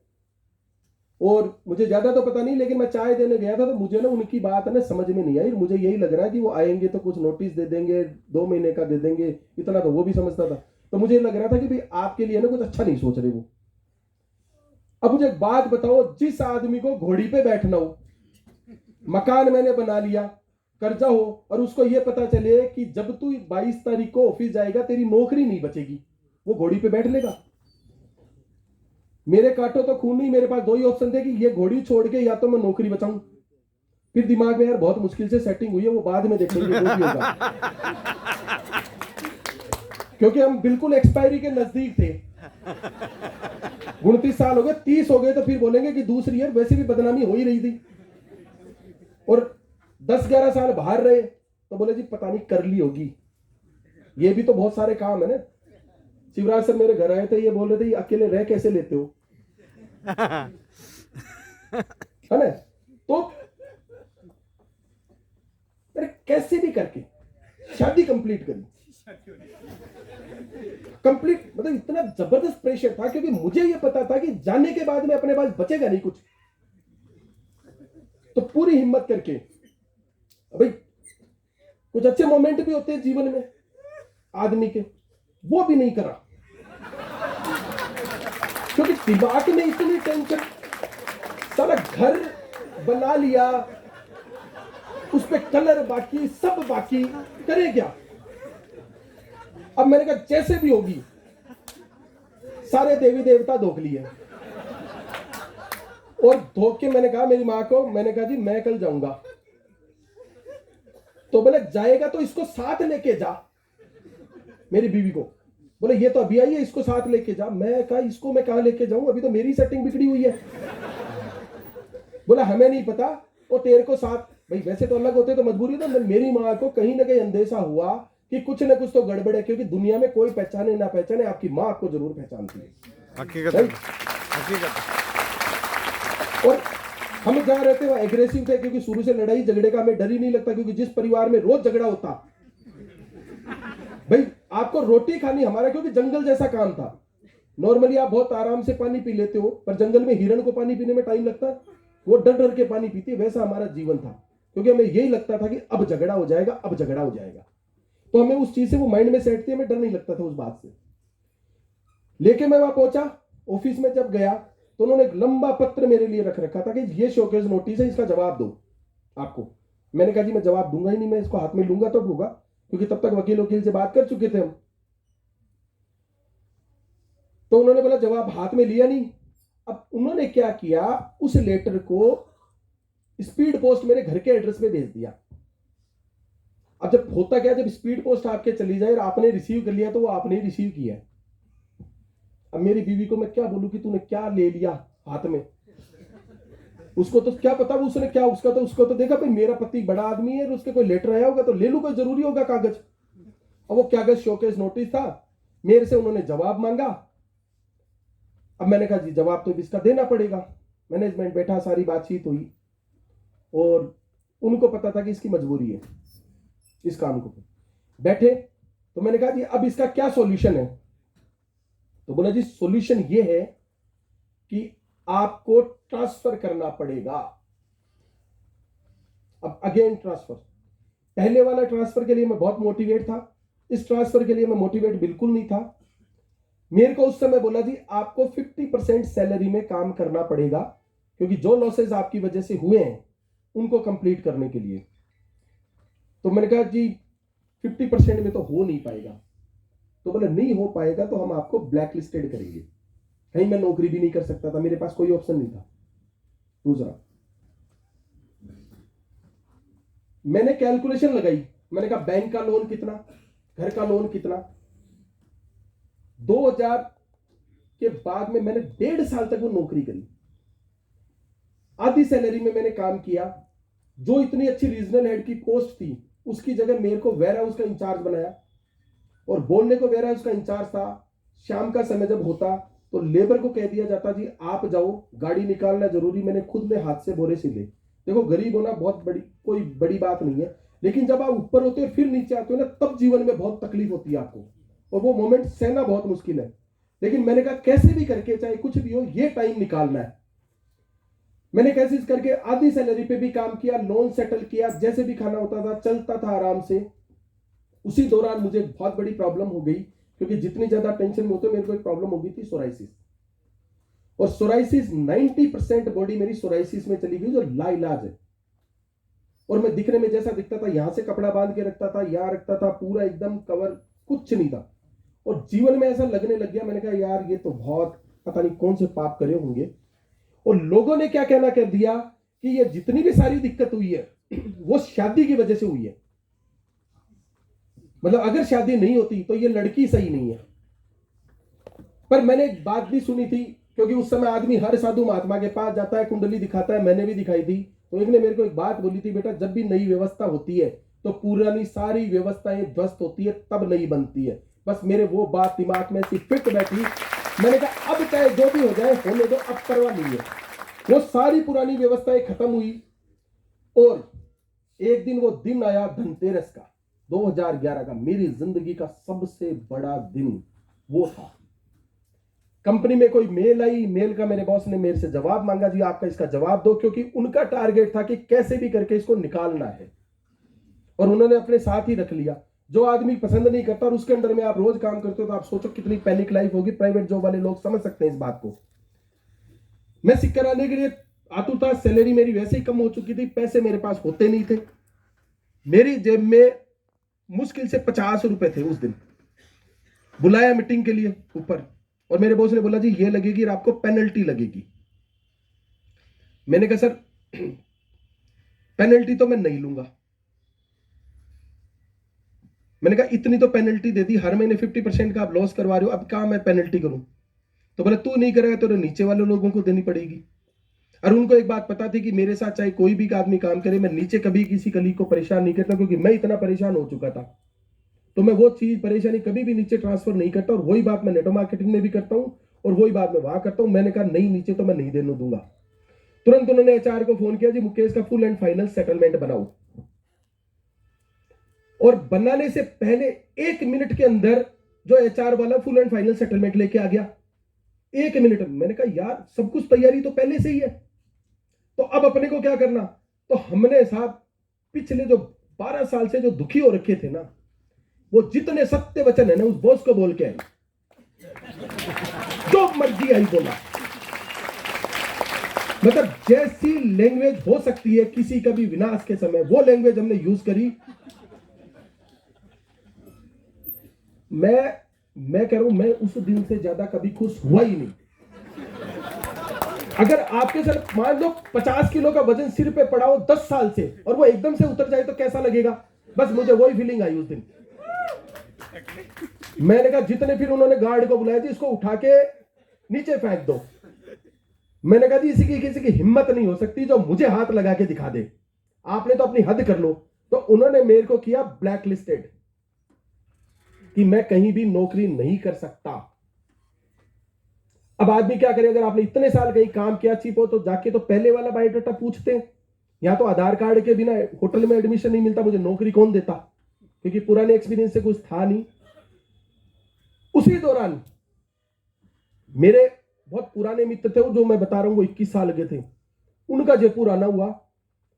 और मुझे ज्यादा तो पता नहीं, लेकिन मैं चाय देने गया था तो मुझे ना उनकी बात है ना समझ में नहीं आई। मुझे यही लग रहा है कि वो आएंगे तो कुछ नोटिस दे देंगे, 2 महीने का दे देंगे, इतना तो वो भी समझता था। तो मुझे लग रहा था कि भाई आपके लिए ना कुछ अच्छा नहीं सोच रहे वो। अब मुझे एक बात बताओ, जिस आदमी को घोड़ी पे बैठना हो, मकान मैंने बना लिया, कर्जा हो, और उसको ये पता चले कि जब तू 22 तारीख को ऑफिस जाएगा तेरी नौकरी नहीं बचेगी, वो घोड़ी पे बैठ लेगा। मेरे काटो तो खून नहीं, मेरे पास दो ही ऑप्शन थे कि ये घोड़ी छोड़ के या तो मैं नौकरी बचाऊं। फिर दिमाग में यार बहुत मुश्किल से सेटिंग हुई है, वो बाद में देखेंगे जो भी होगा, क्योंकि हम बिल्कुल एक्सपायरी के नजदीक थे। 29 साल हो गए, 30 हो गए तो फिर बोलेंगे कि दूसरी है, वैसे भी बदनामी हो ही रही थी। और 10-11 साल बाहर रहे तो बोले जी पता नहीं कर ली होगी, ये भी तो बहुत सारे काम है ना। शिवराज सर मेरे घर आए थे, ये बोल रहे थे ये अकेले रह कैसे लेते हो, है ना। तो अरे कैसे भी करके शादी कंप्लीट करी, कंप्लीट मतलब इतना जबरदस्त प्रेशर था, क्योंकि मुझे ये पता था कि जाने के बाद में अपने पास बचेगा नहीं कुछ। तो पूरी हिम्मत करके, भाई कुछ अच्छे मोमेंट भी होते हैं जीवन में आदमी के, वो भी नहीं करा, क्योंकि दिमाग में इतनी टेंशन। सारा घर बना लिया, उस पे कलर बाकी, सब बाकी, करे क्या। अब मैंने कहा जैसे भी होगी, सारे देवी देवता धोख लिए, और धोख के मैंने कहा मेरी मां को, मैंने कहा जी मैं कल जाऊंगा। तो बोले जाएगा तो इसको साथ लेके जा, मेरी बीवी को। बोले ये तो अभी आई है, इसको साथ लेके जा। मैं कहा इसको मैं कहां लेके जाऊं, अभी तो मेरी सेटिंग बिगड़ी हुई है। बोला हमें नहीं पता, वो तेरे को साथ, भाई वैसे तो अलग होते तो मजबूरी था। मेरी मां को कहीं ना कहीं अंदेशा हुआ कि कुछ ना कुछ तो गड़बड़ है, क्योंकि दुनिया में कोई पहचाने ना पहचाने, आपकी मां आपको जरूर पहचानती है। हकीकत है, हकीकत। और हम जहां रहते वहां एग्रेसिव थे, क्योंकि शुरू से लड़ाई झगड़े का हमें डर ही नहीं लगता, क्योंकि जिस परिवार में रोज झगड़ा होता, भाई आपको रोटी खानी हमारा, क्योंकि जंगल जैसा काम था। नॉर्मली आप बहुत आराम से पानी पी लेते हो, पर जंगल में हिरण को पानी पीने में टाइम लगता है, वो डर डर के पानी पीती है। वैसा हमारा जीवन था, क्योंकि हमें यही लगता था कि अब झगड़ा हो जाएगा, अब झगड़ा हो जाएगा। तो हमें उस चीज से वो माइंड में सेट थी, हमें डर नहीं लगता था उस बात से। लेके मैं वहां पहुंचा, ऑफिस में जब गया तो उन्होंने एक लंबा पत्र मेरे लिए रख रखा था कि ये शोकेस नोटिस है, इसका जवाब दो आपको। मैंने कहा जी मैं जवाब दूंगा ही नहीं, मैं इसको हाथ में लूंगा तो होगा, क्योंकि तब तक वकील से बात कर चुके थे हम। तो उन्होंने बोला जवाब हाथ में लिया नहीं। अब उन्होंने क्या किया, उस लेटर को स्पीड पोस्ट मेरे घर के एड्रेस पे भेज दिया। अब जब होता क्या, जब स्पीड पोस्ट आपके चली जाए और आपने रिसीव कर लिया तो वो आपने ही रिसीव किया है। अब मेरी बीवी को मैं क्या बोलूं कि तूने क्या ले लिया हाथ में, उसको तो क्या पता वो उसने क्या, उसको तो देखा भाई मेरा पति बड़ा आदमी है, उसके कोई लेटर आया होगा तो ले लूं, कोई जरूरी होगा कागज। अब वो कागज शोकेस नोटिस था, मेरे से उन्होंने जवाब मांगा। अब मैंने कहा जी जवाब तो इसका देना पड़ेगा। मैनेजमेंट बैठा, सारी बातचीत हुई, और उनको पता था कि इसकी मजबूरी है इस काम को। बैठे तो मैंने कहा जी अब इसका क्या सॉल्यूशन है। तो बोला जी सॉल्यूशन ये है कि आपको ट्रांसफर करना पड़ेगा। अब अगेन ट्रांसफर, पहले वाला ट्रांसफर के लिए मैं बहुत मोटिवेट था, इस ट्रांसफर के लिए मैं मोटिवेट बिल्कुल नहीं था। मेरे को उस समय बोला जी आपको 50% सैलरी में काम करना पड़ेगा, क्योंकि जो लॉसेस आपकी वजह से हुए हैं उनको कंप्लीट करने के लिए। तो मैंने कहा जी 50% में तो हो नहीं पाएगा। तो बोले नहीं हो पाएगा तो हम आपको ब्लैक लिस्टेड करेंगे। कहीं मैं नौकरी भी नहीं कर सकता था, मेरे पास कोई ऑप्शन नहीं था। दूसरा मैंने कैलकुलेशन लगाई, मैंने कहा बैंक का लोन कितना, घर का लोन कितना। 2000 के बाद में मैंने 1.5 साल तक वो नौकरी करी, आधी सैलरी में मैंने काम किया। जो इतनी अच्छी रीजनल हेड की पोस्ट थी उसकी जगह मेरे को वेयर हाउस का इंचार्ज बनाया, और बोलने को वेयर हाउस का इंचार्ज था। शाम का समय जब होता तो लेबर को कह दिया जाता जी आप जाओ, गाड़ी निकालना जरूरी, मैंने खुद में हाथ से बोरे सिले। देखो गरीब होना बहुत बड़ी कोई बड़ी बात नहीं है, लेकिन जब आप ऊपर होते हो फिर नीचे आते हो ना, तब जीवन में बहुत तकलीफ होती है आपको, और वो मोमेंट सहना बहुत मुश्किल है। लेकिन मैंने कहा कैसे भी करके, चाहे कुछ भी हो, ये टाइम निकालना है। मैंने कैसे करके आधी सैलरी पे भी काम किया, लोन सेटल किया, जैसे भी खाना होता था चलता था आराम से। उसी दौरान मुझे बहुत बड़ी प्रॉब्लम हो गई, क्योंकि जितनी ज्यादा टेंशन में होते मेरे को एक प्रॉब्लम हो गई थी सोराइसिस। और सोराइसिस 90% बॉडी मेरी सोराइसिस में चली गई, जो लाइलाज है। और मैं दिखने में जैसा दिखता था, यहां से कपड़ा बांध के रखता था, यहाँ रखता था, पूरा एकदम कवर, कुछ नहीं था। और जीवन में ऐसा लगने लग गया, मैंने कहा यार ये तो बहुत पता नहीं कौन से पाप करे होंगे। और लोगों ने क्या कहना कर दिया कि ये जितनी भी सारी दिक्कत हुई है वो शादी की वजह से हुई है। मतलब अगर शादी नहीं होती तो ये लड़की सही नहीं है। पर मैंने एक बात भी सुनी थी, क्योंकि उस समय आदमी हर साधु महात्मा के पास जाता है, कुंडली दिखाता है, मैंने भी दिखाई थी। तो एक ने मेरे को एक बात बोली थी, बेटा जब भी नई व्यवस्था होती है तो पुरानी सारी व्यवस्थाएं ध्वस्त होती है, तब नई बनती है। बस मेरे वो बात दिमाग में सी फिट बैठी। मैंने कहा अब चाहे जो भी हो जाए होने दो, अब परवाह नहीं है। वो सारी पुरानी व्यवस्थाएं खत्म हुई और एक दिन वो दिन आया धनतेरस का, 2011 का, मेरी जिंदगी का सबसे बड़ा दिन वो था। कंपनी में कोई मेल आई, मेल का मेरे बॉस ने मेरे से जवाब मांगा, जी आपका इसका जवाब दो, क्योंकि उनका टारगेट था कि कैसे भी करके इसको निकालना है। और उन्होंने अपने साथ ही रख लिया। जो आदमी पसंद नहीं करता और उसके अंडर में आप रोज काम करते हो तो आप सोचो कितनी पैनिक लाइफ होगी। प्राइवेट जॉब वाले लोग समझ सकते हैं इस बात को। मैं सिक कराने के लिए आतुर था। सैलरी मेरी वैसे ही कम हो चुकी थी, पैसे मेरे पास होते नहीं थे। मेरी जेब में मुश्किल से 50 रुपए थे। उस दिन बुलाया मीटिंग के लिए ऊपर, और मेरे बॉस ने बोला जी ये लगेगी और आपको पेनल्टी लगेगी। मैंने कहा सर पेनल्टी तो मैं नहीं लूंगा। मैंने कहा इतनी तो पेनल्टी दे दी, हर महीने 50% का आप लॉस करवा रहे हो, अब कहां मैं पेनल्टी करूं। तो बोला तू नहीं करेगा तो नीचे वाले लोगों को देनी पड़ेगी। और उनको एक बात पता थी कि मेरे साथ चाहे कोई भी आदमी काम करे, मैं नीचे कभी किसी कलीग को परेशान नहीं करता, क्योंकि मैं इतना परेशान हो चुका था। तो मैं वो चीज परेशानी कभी भी नीचे ट्रांसफर नहीं करता। और वही बात मैं नेटवर्क मार्केटिंग में भी करता हूं और वही बात मैं वहां करता हूं। मैंने कहा नहीं, नीचे तो मैं नहीं देने दूंगा। तुरंत उन्होंने एचआर को फोन किया, जी मुकेश का फुल एंड फाइनल सेटलमेंट बनाओ। और बनाने से पहले 1 मिनट के अंदर जो एचआर वाला फुल एंड फाइनल सेटलमेंट लेके आ गया। 1 मिनट। मैंने कहा यार सब कुछ तैयारी तो पहले से ही है, तो अब अपने को क्या करना। तो हमने साहब पिछले जो 12 साल से जो दुखी हो रखे थे ना, वो जितने सत्य वचन है ना उस बॉस को बोल के आए, जो मर्जी आई बोला। मतलब जैसी लैंग्वेज हो सकती है किसी का भी विनाश के समय, वो लैंग्वेज हमने यूज करी। मैं कह रहा हूं, मैं उस दिन से ज्यादा कभी खुश हुआ ही नहीं। अगर आपके सर मान लो 50 किलो का वजन सिर पे पड़ा हो 10 साल से और वो एकदम से उतर जाए तो कैसा लगेगा। बस मुझे वही फीलिंग आई उस दिन। मैंने कहा जितने, फिर उन्होंने गार्ड को बुलाया, जी इसको उठा के नीचे फेंक दो। मैंने कहा जी इसी की किसी की हिम्मत नहीं हो सकती जो मुझे हाथ लगा के दिखा दे, आपने तो अपनी हद कर लो। तो उन्होंने मेरे को किया ब्लैक लिस्टेड, कि मैं कहीं भी नौकरी नहीं कर सकता। अब आदमी क्या करे, अगर आपने इतने साल कहीं काम किया चीप हो तो जाके तो पहले वाला बायोडाटा पूछते हैं। या तो आधार कार्ड के बिना होटल में एडमिशन नहीं मिलता, मुझे नौकरी कौन देता, क्योंकि पुराने एक्सपीरियंस से कुछ था नहीं। उसी दौरान मेरे बहुत पुराने मित्र थे, जो मैं बता रहा हूं वो 21 साल के थे, उनका जयपुर आना हुआ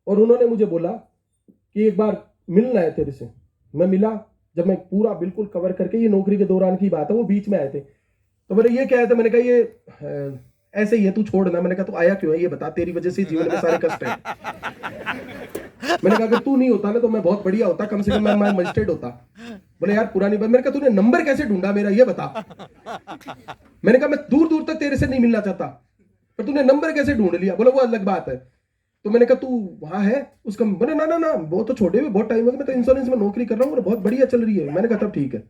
और उन्होंने मुझे बोला कि एक बार मिलना है तेरे से। मैं मिला, जब मैं पूरा बिल्कुल कवर करके, ये नौकरी के दौरान की बात है, वो बीच में आए थे। तो मैंने ये क्या है, तो मैंने कहा ये ऐसे ही है, तू छोड़ना। मैंने कहा तू आया क्यों है ये बता, तेरी वजह से जीवन में सारे कष्ट है। मैंने कहा अगर तू नहीं होता ना तो मैं बहुत बढ़िया होता, कम से कम मैं मजिस्ट्रेट होता। बोले यार पुरानी बात। मैंने कहा तूने नंबर कैसे ढूंढा मेरा ये बता। मैंने कहा मैं दूर दूर तक तेरे से नहीं मिलना चाहता, पर तूने नंबर कैसे ढूंढ लिया। बोला वो अलग बात है। तो मैंने कहा तू वहां है उसका। बोले ना ना ना वो तो छोड़े हुए बहुत टाइम हो गया, मैं तो इंश्योरेंस में नौकरी कर रहा हूँ और बहुत बढ़िया चल रही है। मैंने कहा तब ठीक है।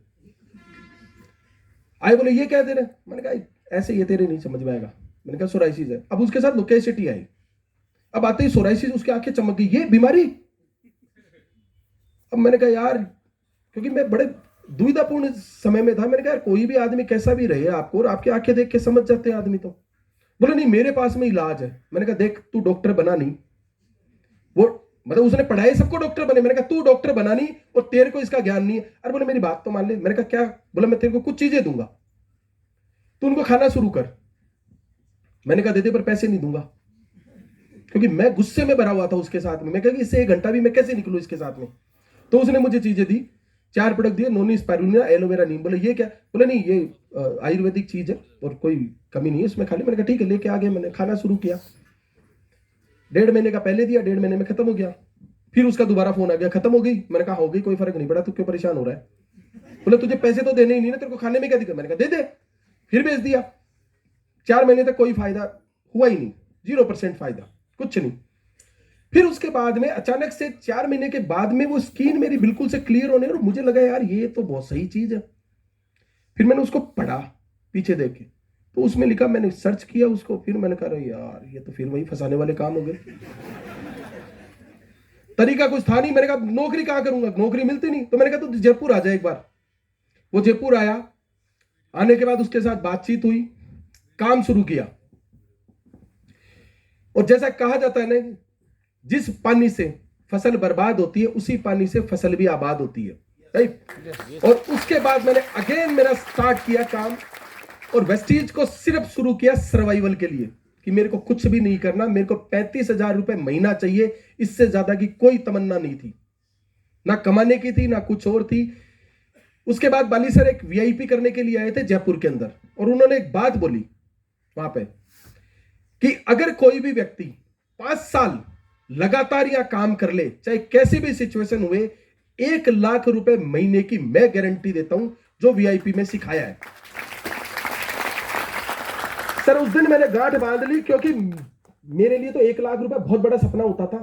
आए बोले ये क्या दे रहे। मैंने कहा ऐसे ये तेरे नहीं समझ में आएगा। मैंने कहा सोराइसिस है। अब उसके साथ लोकेसिटी आई। अब आते ही सोराइसिस, उसकी आंखें चमक गई, ये बीमारी। अब मैंने कहा यार, क्योंकि मैं बड़े दुविधापूर्ण समय में था। मैंने कहा यार कोई भी आदमी कैसा भी रहे आपको, और आपकी आंखें देख के समझ जाते हैं आदमी। तो बोले नहीं मेरे पास में इलाज है। मैंने कहा देख तू डॉक्टर बना नहीं, वो मतलब उसने पढ़ाई सबको डॉक्टर बने। मैंने कहा तू डॉक्टर बना नहीं और तेरे को इसका ज्ञान नहीं है। अरे बोले मेरी बात तो मान ले। मैंने कहा क्या। बोला मैं तेरे को कुछ चीजें दूंगा, तू उनको खाना शुरू कर। मैंने कहा दे दे पर पैसे नहीं दूंगा, क्योंकि मैं गुस्से में भरा हुआ था उसके साथ में। मैं कहा इससे 1 घंटा भी मैं कैसे निकलूं इसके साथ में। तो उसने मुझे चीजें दी, 4 प्रोडक्ट दिए, नोनी स्पायरुलिना, एलोवेरा नीम। बोले ये क्या। बोले नहीं ये आयुर्वेदिक चीज है और कोई कमी नहीं है इसमें खाली। मैंने कहा ठीक है लेके आ गए। मैंने खाना शुरू किया। 1.5 महीने का पहले दिया, 1.5 महीने में खत्म हो गया। फिर उसका दोबारा फोन आ गया, खत्म हो गई? मैंने कहा हो गई, कोई फर्क नहीं पड़ा, तू क्यों परेशान हो रहा है? बोले तुझे पैसे तो देने ही नहीं ना, तेरे को खाने में क्या दिक्कत? मैंने कहा दे दे। फिर भेज दिया। 4 महीने तक कोई फायदा हुआ ही नहीं, 0% फायदा, कुछ नहीं। फिर उसके बाद में अचानक से 4 महीने के बाद में वो स्क्रीन मेरी बिल्कुल से क्लियर होने, और मुझे लगा यार ये तो बहुत सही चीज है। फिर मैंने उसको पढ़ा पीछे देख के, तो उसमें लिखा, मैंने सर्च किया उसको, फिर मैंने कहा यार ये तो फिर वही फंसाने वाले काम हो गए। तरीका कुछ था नहीं। मैंने कहा नौकरी कहां करूंगा, नौकरी मिलती नहीं। तो मैंने कहा तू जयपुर आ जाए एक बार। वो जयपुर आया, आने के बाद उसके साथ बातचीत हुई, काम शुरू किया। और जैसा कहा जाता है ना, जिस पानी से फसल बर्बाद होती है उसी पानी से फसल भी आबाद होती है, राइट। और उसके बाद मैंने अगेन मेरा स्टार्ट किया काम, और वेस्टीज को सिर्फ शुरू किया सर्वाइवल के लिए, कि मेरे को कुछ भी नहीं करना, मेरे को 35,000 रुपए महीना चाहिए, इससे ज्यादा की कोई तमन्ना नहीं थी, ना कमाने की थी ना कुछ और थी। उसके बाद बाली सर एक वीआईपी करने के लिए आए थे जयपुर के अंदर, और उन्होंने एक बात बोली वहां पे कि अगर कोई भी व्यक्ति 5 साल लगातार यहां काम कर ले, चाहे कैसी भी सिचुएशन हुए, 1 लाख रुपए महीने की मैं गारंटी देता हूं, जो वीआईपी में सिखाया है। सर उस दिन मैंने गांठ बांध ली, क्योंकि मेरे लिए तो 1 लाख रुपए बहुत बड़ा सपना होता था,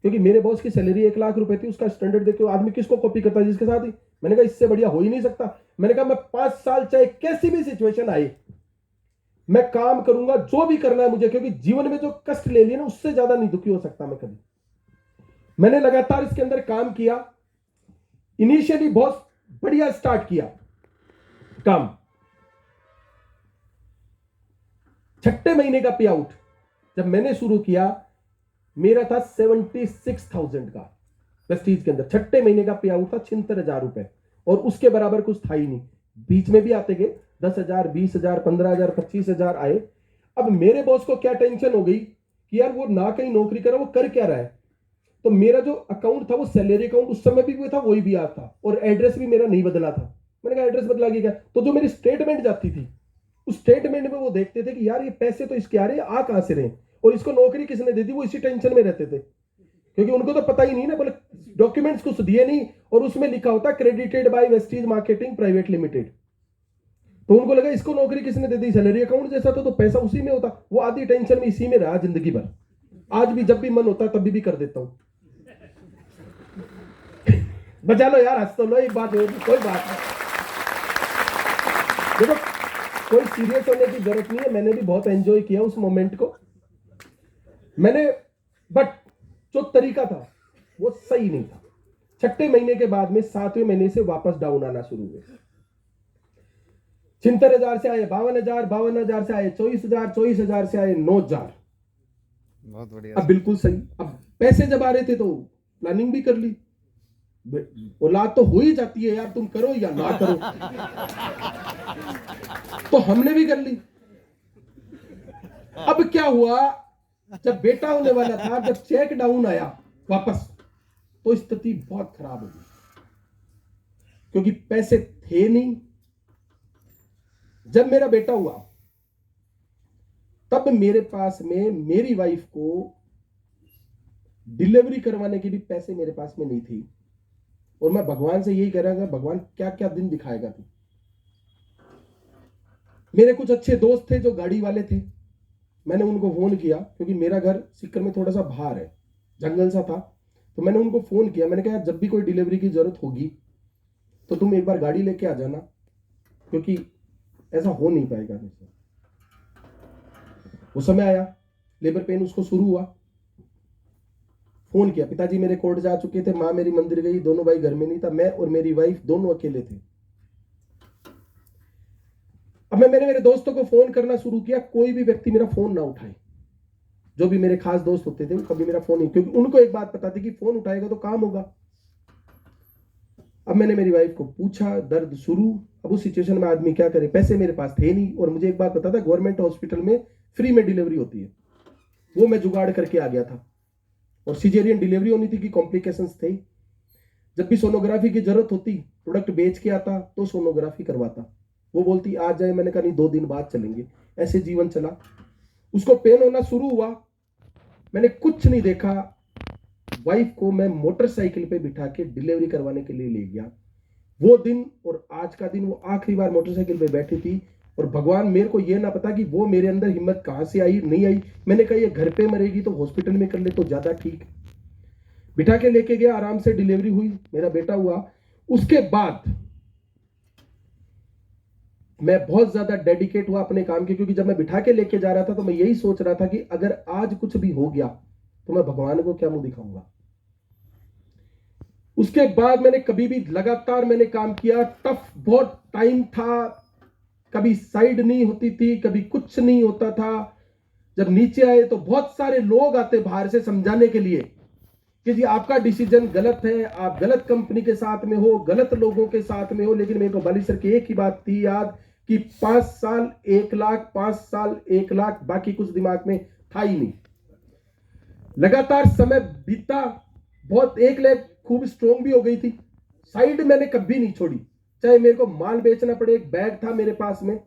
क्योंकि मेरे बॉस की सैलरी 1 लाख रुपए थी। उसका स्टैंडर्ड देखो, आदमी किसको कॉपी करता है, जिसके साथ ही। मैंने कहा इससे बढ़िया हो ही नहीं सकता। मैंने कहा मैं 5 साल चाहे कैसी भी सिचुएशन आए, मैं काम करूंगा, जो भी करना है मुझे, क्योंकि जीवन में जो कष्ट ले लिया ना, उससे ज्यादा नहीं दुखी हो सकता मैं कभी। मैंने लगातार इसके अंदर काम किया। इनिशियली बहुत बढ़िया स्टार्ट किया काम। 6ठे महीने का पे आउट जब मैंने शुरू किया, मेरा था 76,000 का प्रेस्टीज के अंदर। 6ठे महीने का पे आउट था 76,000 रुपए, और उसके बराबर कुछ था ही नहीं। बीच में भी आते गए 10,000, 20,000, 15,000, 25,000 आए। अब मेरे बॉस को क्या टेंशन हो गई कि यार वो ना कहीं नौकरी कर रहा, वो कर क्या रहा है। तो मेरा जो अकाउंट था, वो सैलरी अकाउंट उस समय भी वो था, वही भी आता था, और एड्रेस भी मेरा नहीं बदला था। मैंने कहा एड्रेस बदला गया क्या? तो जो मेरी स्टेटमेंट जाती थी, उस स्टेटमेंट में वो देखते थे कि यार ये पैसे तो इसके आ रहे, आ कहां से रहे, और इसको नौकरी किसने दे दी। वो इसी टेंशन में रहते थे, क्योंकि उनको तो पता ही नहीं ना, बोले डॉक्यूमेंट्स कुछ दिए नहीं, और उसमें लिखा होता credited bye Vestige marketing private limited. तो उनको लगा इसको नौकरी किसने दे दी, सैलरी अकाउंट जैसा तो पैसा उसी में होता। वो आधी टेंशन में इसी में रहा जिंदगी भर। आज भी जब भी मन होता है तभी भी कर देता हूं। बचा लो यार, हंस तो लो, एक बात है, कोई बात नहीं। देखो कोई सीरियस होने की जरूरत नहीं है। मैंने भी बहुत एंजॉय किया उस मोमेंट को। बट जो तरीका था वो सही नहीं था। 6ठे महीने के बाद में 7वें महीने से वापस डाउन आना शुरू हुए। 76,000 से आए 52,000, 52,000 से आए 24,000, 24,000 से आए 9,000। बहुत बढ़िया। अब बिल्कुल सही। अब पैसे जब आ रहे थे तो प्लानिंग भी कर ली। औलाद तो हो ही जाती है यार, तुम करो या ना करो। तो हमने भी कर ली। अब क्या हुआ, जब बेटा होने वाला था, जब चेक डाउन आया वापस, तो स्थिति बहुत खराब हो गई, क्योंकि पैसे थे नहीं। जब मेरा बेटा हुआ, तब मेरे पास में मेरी वाइफ को डिलीवरी करवाने के भी पैसे मेरे पास में नहीं थी। और मैं भगवान से यही कह रहा था, भगवान क्या क्या दिन दिखाएगा तू। मेरे कुछ अच्छे दोस्त थे जो गाड़ी वाले थे, मैंने उनको फोन किया, क्योंकि मेरा घर सीकर में थोड़ा सा बाहर है, जंगल सा था। तो मैंने उनको फोन किया, मैंने कहा जब भी कोई डिलीवरी की जरूरत होगी तो तुम एक बार गाड़ी लेके आ जाना, क्योंकि ऐसा हो नहीं पाएगा मुझसे। वो समय आया, लेबर पेन उसको शुरू हुआ। फोन किया, पिताजी मेरे कोर्ट जा चुके थे, माँ मेरी मंदिर गई, दोनों भाई घर में नहीं था, मैं और मेरी वाइफ दोनों अकेले थे। अब मैंने मेरे दोस्तों को फोन करना शुरू किया। कोई भी व्यक्ति मेरा फोन ना उठाए, जो भी मेरे खास दोस्त होते थे वो कभी मेरा फोन नहीं, क्योंकि उनको एक बात पता थी कि फोन उठाएगा तो काम होगा। अब मैंने मेरी वाइफ को पूछा, दर्द शुरू। अब उस सिचुएशन में आदमी क्या करे, पैसे मेरे पास थे नहीं, और मुझे एक बात पता था गवर्नमेंट हॉस्पिटल में फ्री में डिलीवरी होती है, वो मैं जुगाड़ करके आ गया था। और सिजेरियन डिलीवरी होनी थी कि कॉम्प्लिकेशंस थे। जब भी सोनोग्राफी की जरूरत होती, प्रोडक्ट बेच के आता तो सोनोग्राफी करवाता। वो बोलती आ जाए, मैंने कहा नहीं 2 दिन बाद चलेंगे। ऐसे जीवन चला। उसको पेन होना शुरू हुआ, मैंने कुछ नहीं देखा, वाइफ को मैं मोटरसाइकिल पे बिठा के डिलीवरी करवाने के लिए ले गया। वो दिन और आज का दिन, वो आखिरी बार मोटरसाइकिल पे बैठी थी। और भगवान, मेरे को ये ना पता कि वो मेरे अंदर हिम्मत कहां से आई, नहीं आई। मैंने कहा ये घर पे मरेगी तो हॉस्पिटल में कर ले तो ज्यादा ठीक। बिठा के लेके गया, आराम से डिलीवरी हुई, मेरा बेटा हुआ। उसके बाद मैं बहुत ज्यादा डेडिकेट हुआ अपने काम के, क्योंकि जब मैं बिठा के लेके जा रहा था तो मैं यही सोच रहा था कि अगर आज कुछ भी हो गया तो मैं भगवान को क्या मुंह दिखाऊंगा। उसके बाद मैंने कभी भी लगातार मैंने काम किया। टफ बहुत टाइम था, कभी साइड नहीं होती थी, कभी कुछ नहीं होता था। जब नीचे आए तो बहुत सारे लोग आते बाहर से समझाने के लिए कि जी आपका डिसीजन गलत है, आप गलत कंपनी के साथ में हो, गलत लोगों के साथ में हो। लेकिन मेरे को बाली सर की एक ही बात थी याद कि 5 साल 1 लाख, 5 साल 1 लाख, बाकी कुछ दिमाग में था ही नहीं। लगातार समय बीता, बहुत एक लेग खूब स्ट्रोंग भी हो गई थी। साइड मैंने कभी नहीं छोड़ी, चाहे मेरे को माल बेचना पड़े। एक बैग था मेरे पास में,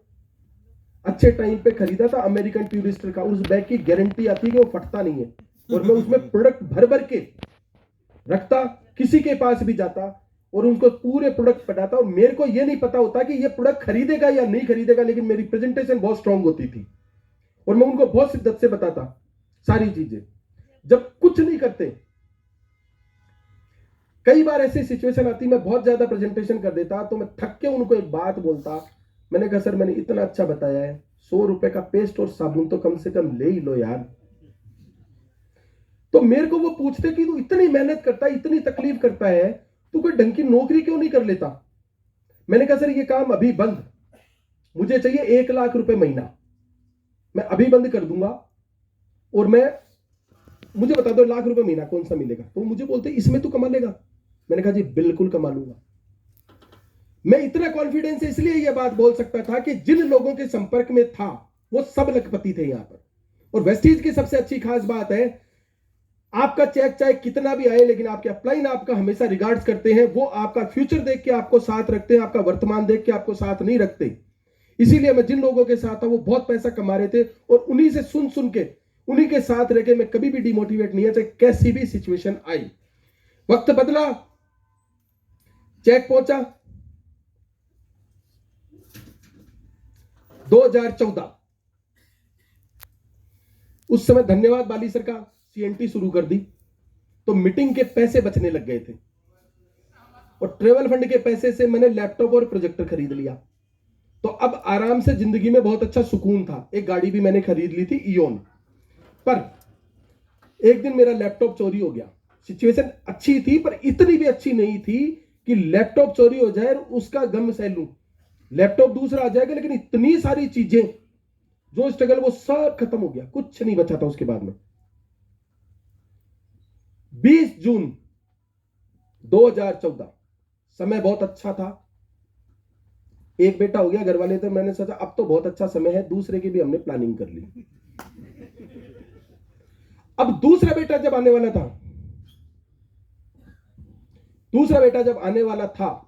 अच्छे टाइम पे खरीदा था अमेरिकन टूरिस्टर का। उस बैग की गारंटी आती है कि वो फटता नहीं है, और मैं उसमें प्रोडक्ट भर भर के रखता, किसी के पास भी जाता और उनको पूरे प्रोडक्ट पटाता। और मेरे को ये नहीं पता होता कि ये प्रोडक्ट खरीदेगा या नहीं खरीदेगा, लेकिन मेरी प्रेजेंटेशन बहुत स्ट्रांग होती थी और मैं उनको बहुत शिद्दत से बताता सारी चीजें। जब कुछ नहीं करते, कई बार ऐसी सिचुएशन आती, मैं बहुत ज्यादा प्रेजेंटेशन कर देता तो मैं थक के उनको एक बात बोलता। मैंने कहा सर मैंने इतना अच्छा बताया है, 100 रुपए का पेस्ट और साबुन तो कम से कम ले ही लो यार। तो मेरे को वो पूछते कि तू इतनी मेहनत करता है, इतनी तकलीफ करता है, तू कोई ढंग की नौकरी क्यों नहीं कर लेता। मैंने कहा सर ये काम अभी बंद, मुझे चाहिए 1 लाख रुपए महीना, मैं अभी बंद कर दूंगा और मुझे बता दो 1 लाख रुपए महीना कौन सा मिलेगा। तो मुझे बोलते इसमें तू कमा लेगा। मैंने कहा जी बिल्कुल कमा लूंगा। मैं इतना कॉन्फिडेंस इसलिए यह बात बोल सकता था कि जिन लोगों के संपर्क में था वो सब लखपति थे यहां पर। और वेस्टीज की सबसे अच्छी खास बात है, आपका चेक चाहे कितना भी आए, लेकिन आपके अपलाइन आपका हमेशा रिगार्ड्स करते हैं। वो आपका फ्यूचर देख के आपको साथ रखते हैं, आपका वर्तमान देख के आपको साथ नहीं रखते। इसीलिए मैं जिन लोगों के साथ था वो बहुत पैसा कमा रहे थे, और उन्हीं से सुन सुन के, उन्हीं के साथ रह के मैं कभी भी डिमोटिवेट नहीं है, चाहे कैसी भी सिचुएशन आई। वक्त बदला, चेक पहुंचा 2014। उस समय धन्यवाद बाली सर का, सीएनटी शुरू कर दी तो मीटिंग के पैसे बचने लग गए थे, और ट्रेवल फंड के पैसे से मैंने लैपटॉप और प्रोजेक्टर खरीद लिया। तो अब आराम से जिंदगी में बहुत अच्छा सुकून था। एक गाड़ी भी मैंने खरीद ली थी इयोन। पर एक दिन मेरा लैपटॉप चोरी हो गया। सिचुएशन अच्छी थी पर इतनी भी अच्छी नहीं थी कि लैपटॉप चोरी हो जाए और उसका गम सह लूं। लैपटॉप दूसरा आ जाएगा, लेकिन इतनी सारी चीजें जो स्ट्रगल वो सब खत्म हो गया, कुछ नहीं बचा था उसके बाद में। 20 जून 2014, समय बहुत अच्छा था। एक बेटा हो गया, घर वाले थे, मैंने सोचा अब तो बहुत अच्छा समय है, दूसरे की भी हमने प्लानिंग कर ली। अब दूसरा बेटा जब आने वाला था,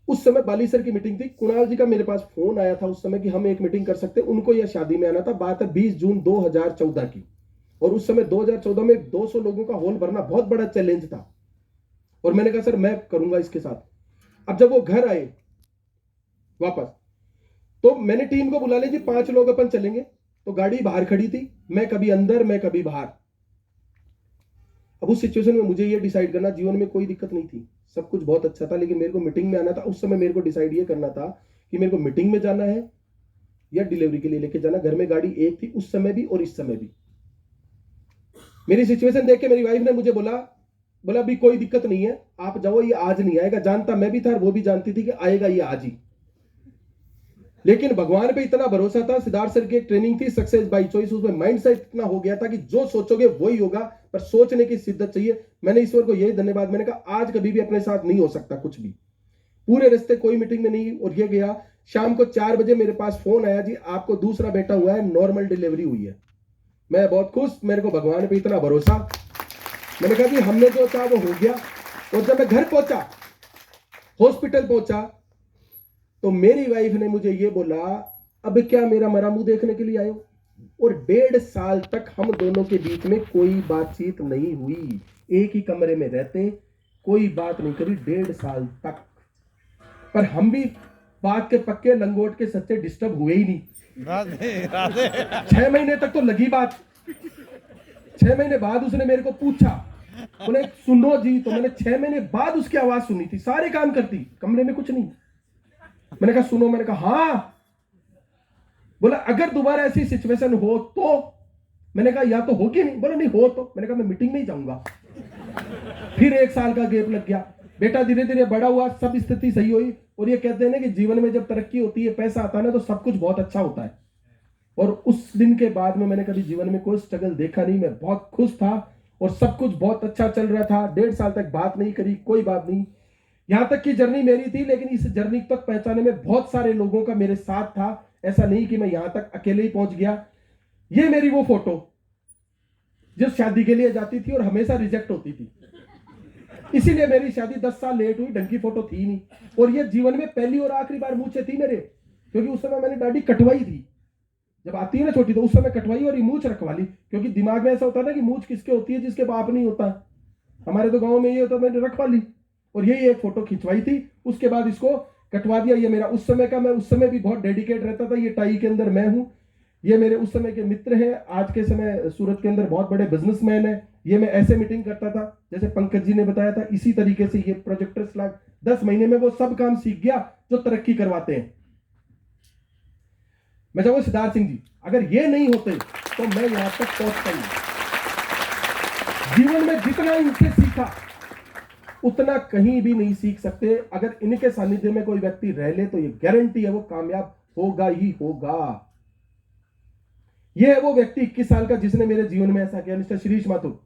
उस समय बाली सर की मीटिंग थी। कुणाल जी का मेरे पास फोन आया था उस समय कि हम एक मीटिंग कर सकते हैं, उनको यह शादी में आना था। बात है 20 जून 2014 की, और उस समय 2014 में 200 लोगों का हॉल भरना बहुत बड़ा चैलेंज था। और मैंने कहा सर मैं करूंगा इसके साथ। अब जब वो घर आए वापस, तो मैंने टीम को बुला लिया, 5 लोग अपन चलेंगे। तो गाड़ी बाहर खड़ी थी, मैं कभी अंदर मैं कभी बाहर। अब उस सिचुएशन में मुझे ये डिसाइड करना, जीवन में कोई दिक्कत नहीं थी, सब कुछ बहुत अच्छा था, लेकिन मेरे को मीटिंग में आना था। उस समय मेरे को डिसाइड ये करना था कि मेरे को मीटिंग में जाना है या डिलीवरी के लिए लेके जाना। घर में गाड़ी एक थी उस समय भी और इस समय भी। मेरी सिचुएशन देख के मेरी वाइफ ने मुझे बोला अभी कोई दिक्कत नहीं है, आप जाओ, ये आज नहीं आएगा। जानता मैं भी था और वो भी जानती थी कि आएगा ये आज ही। लेकिन भगवान पे इतना भरोसा था। सिद्धार्थ सर की एक ट्रेनिंग थी सक्सेस बाय चॉइस, उसमें माइंडसेट इतना हो गया था कि जो सोचोगे वही होगा, पर सोचने की शिद्दत चाहिए। मैंने ईश्वर को यही धन्यवाद, मैंने कहा आज कभी भी अपने साथ नहीं हो सकता कुछ भी। पूरे रास्ते कोई मीटिंग में नहीं, और ये गया। शाम को 4 बजे मेरे पास फोन आया, जी आपको दूसरा बेटा हुआ है, नॉर्मल डिलीवरी हुई है। मैं बहुत खुश, मेरे को भगवान पे इतना भरोसा। मैंने कहा कि हमने जो चाहा वो हो गया। और जब मैं घर पहुंचा, हॉस्पिटल पहुंचा, तो मेरी वाइफ ने मुझे ये बोला अब क्या मेरा मरा मुंह देखने के लिए आए हो। और 1.5 साल तक हम दोनों के बीच में कोई बातचीत नहीं हुई। एक ही कमरे में रहते, कोई बात नहीं करी 1.5 साल तक। पर हम भी बात के पक्के लंगोट के सच्चे डिस्टर्ब हुए ही नहीं। राधे राधे 6 महीने तक तो लगी बात। 6 महीने बाद उसने मेरे को पूछा, बोले सुनो जी, तो मैंने 6 महीने बाद उसकी आवाज सुनी थी, सारे काम करती, कमरे में कुछ नहीं। मैंने कहा सुनो, मैंने कहा हाँ। बोला अगर दोबारा ऐसी सिचुएशन हो तो? मैंने कहा या तो होगी नहीं। बोला नहीं हो तो। मैंने कहा मैं मीटिंग में ही जाऊंगा। फिर 1 साल का गैप लग गया। बेटा धीरे धीरे बड़ा हुआ, सब स्थिति सही हुई। और ये कहते हैं ना कि जीवन में जब तरक्की होती है, पैसा आता है ना, तो सब कुछ बहुत अच्छा होता है। और उस दिन के बाद में मैंने कभी जीवन में कोई स्ट्रगल देखा नहीं। मैं बहुत खुश था और सब कुछ बहुत अच्छा चल रहा था। 1.5 साल तक बात नहीं करी, कोई बात नहीं। यहां तक की जर्नी मेरी थी, लेकिन इस जर्नी तक पहुंचाने में बहुत सारे लोगों का मेरे साथ था। ऐसा नहीं कि मैं यहां तक अकेले ही पहुंच गया। ये मेरी वो फोटो जो शादी के लिए जाती थी और हमेशा रिजेक्ट होती थी, इसीलिए मेरी शादी 10 साल लेट हुई। ढंग की फोटो थी नहीं। और ये जीवन में पहली और आखिरी बार मूछें थी मेरे, क्योंकि उस समय मैंने दाढ़ी कटवाई थी। जब आती है ना छोटी, तो उस समय कटवाई और ये मूछ रखवा ली, क्योंकि दिमाग में ऐसा होता है ना कि मूछ किसके होती है, जिसके बाप नहीं होता। हमारे तो गांव में ये होता, मैंने रखवा ली और यही एक फोटो खिंचवाई थी। उसके बाद इसको कटवा दिया। ये मेरा उस समय का, मैं उस समय भी बहुत डेडिकेट रहता था। ये टाई के अंदर मैं हूं। ये मेरे उस समय के मित्र हैं। आज के समय सूरत के अंदर बहुत बड़े बिजनेसमैन हैं। ये मैं ऐसे मीटिंग करता था जैसे पंकज जी ने बताया था, इसी तरीके से। ये प्रोजेक्टर स्लैग 10 महीने में वो सब काम सीख गया जो तरक्की करवाते हैं। मैं चाहूंगा सिद्धार्थ सिंह जी, अगर ये नहीं होते तो मैं यहां तक पहुंचता नहीं। जीवन में जितना इनसे सीखा उतना कहीं भी नहीं सीख सकते। अगर इनके सानिध्य में कोई व्यक्ति रह ले तो ये गारंटी है वो कामयाब होगा ही होगा। ये है वो व्यक्ति 21 साल का जिसने मेरे जीवन में ऐसा किया, मिस्टर शिरीष माथुर।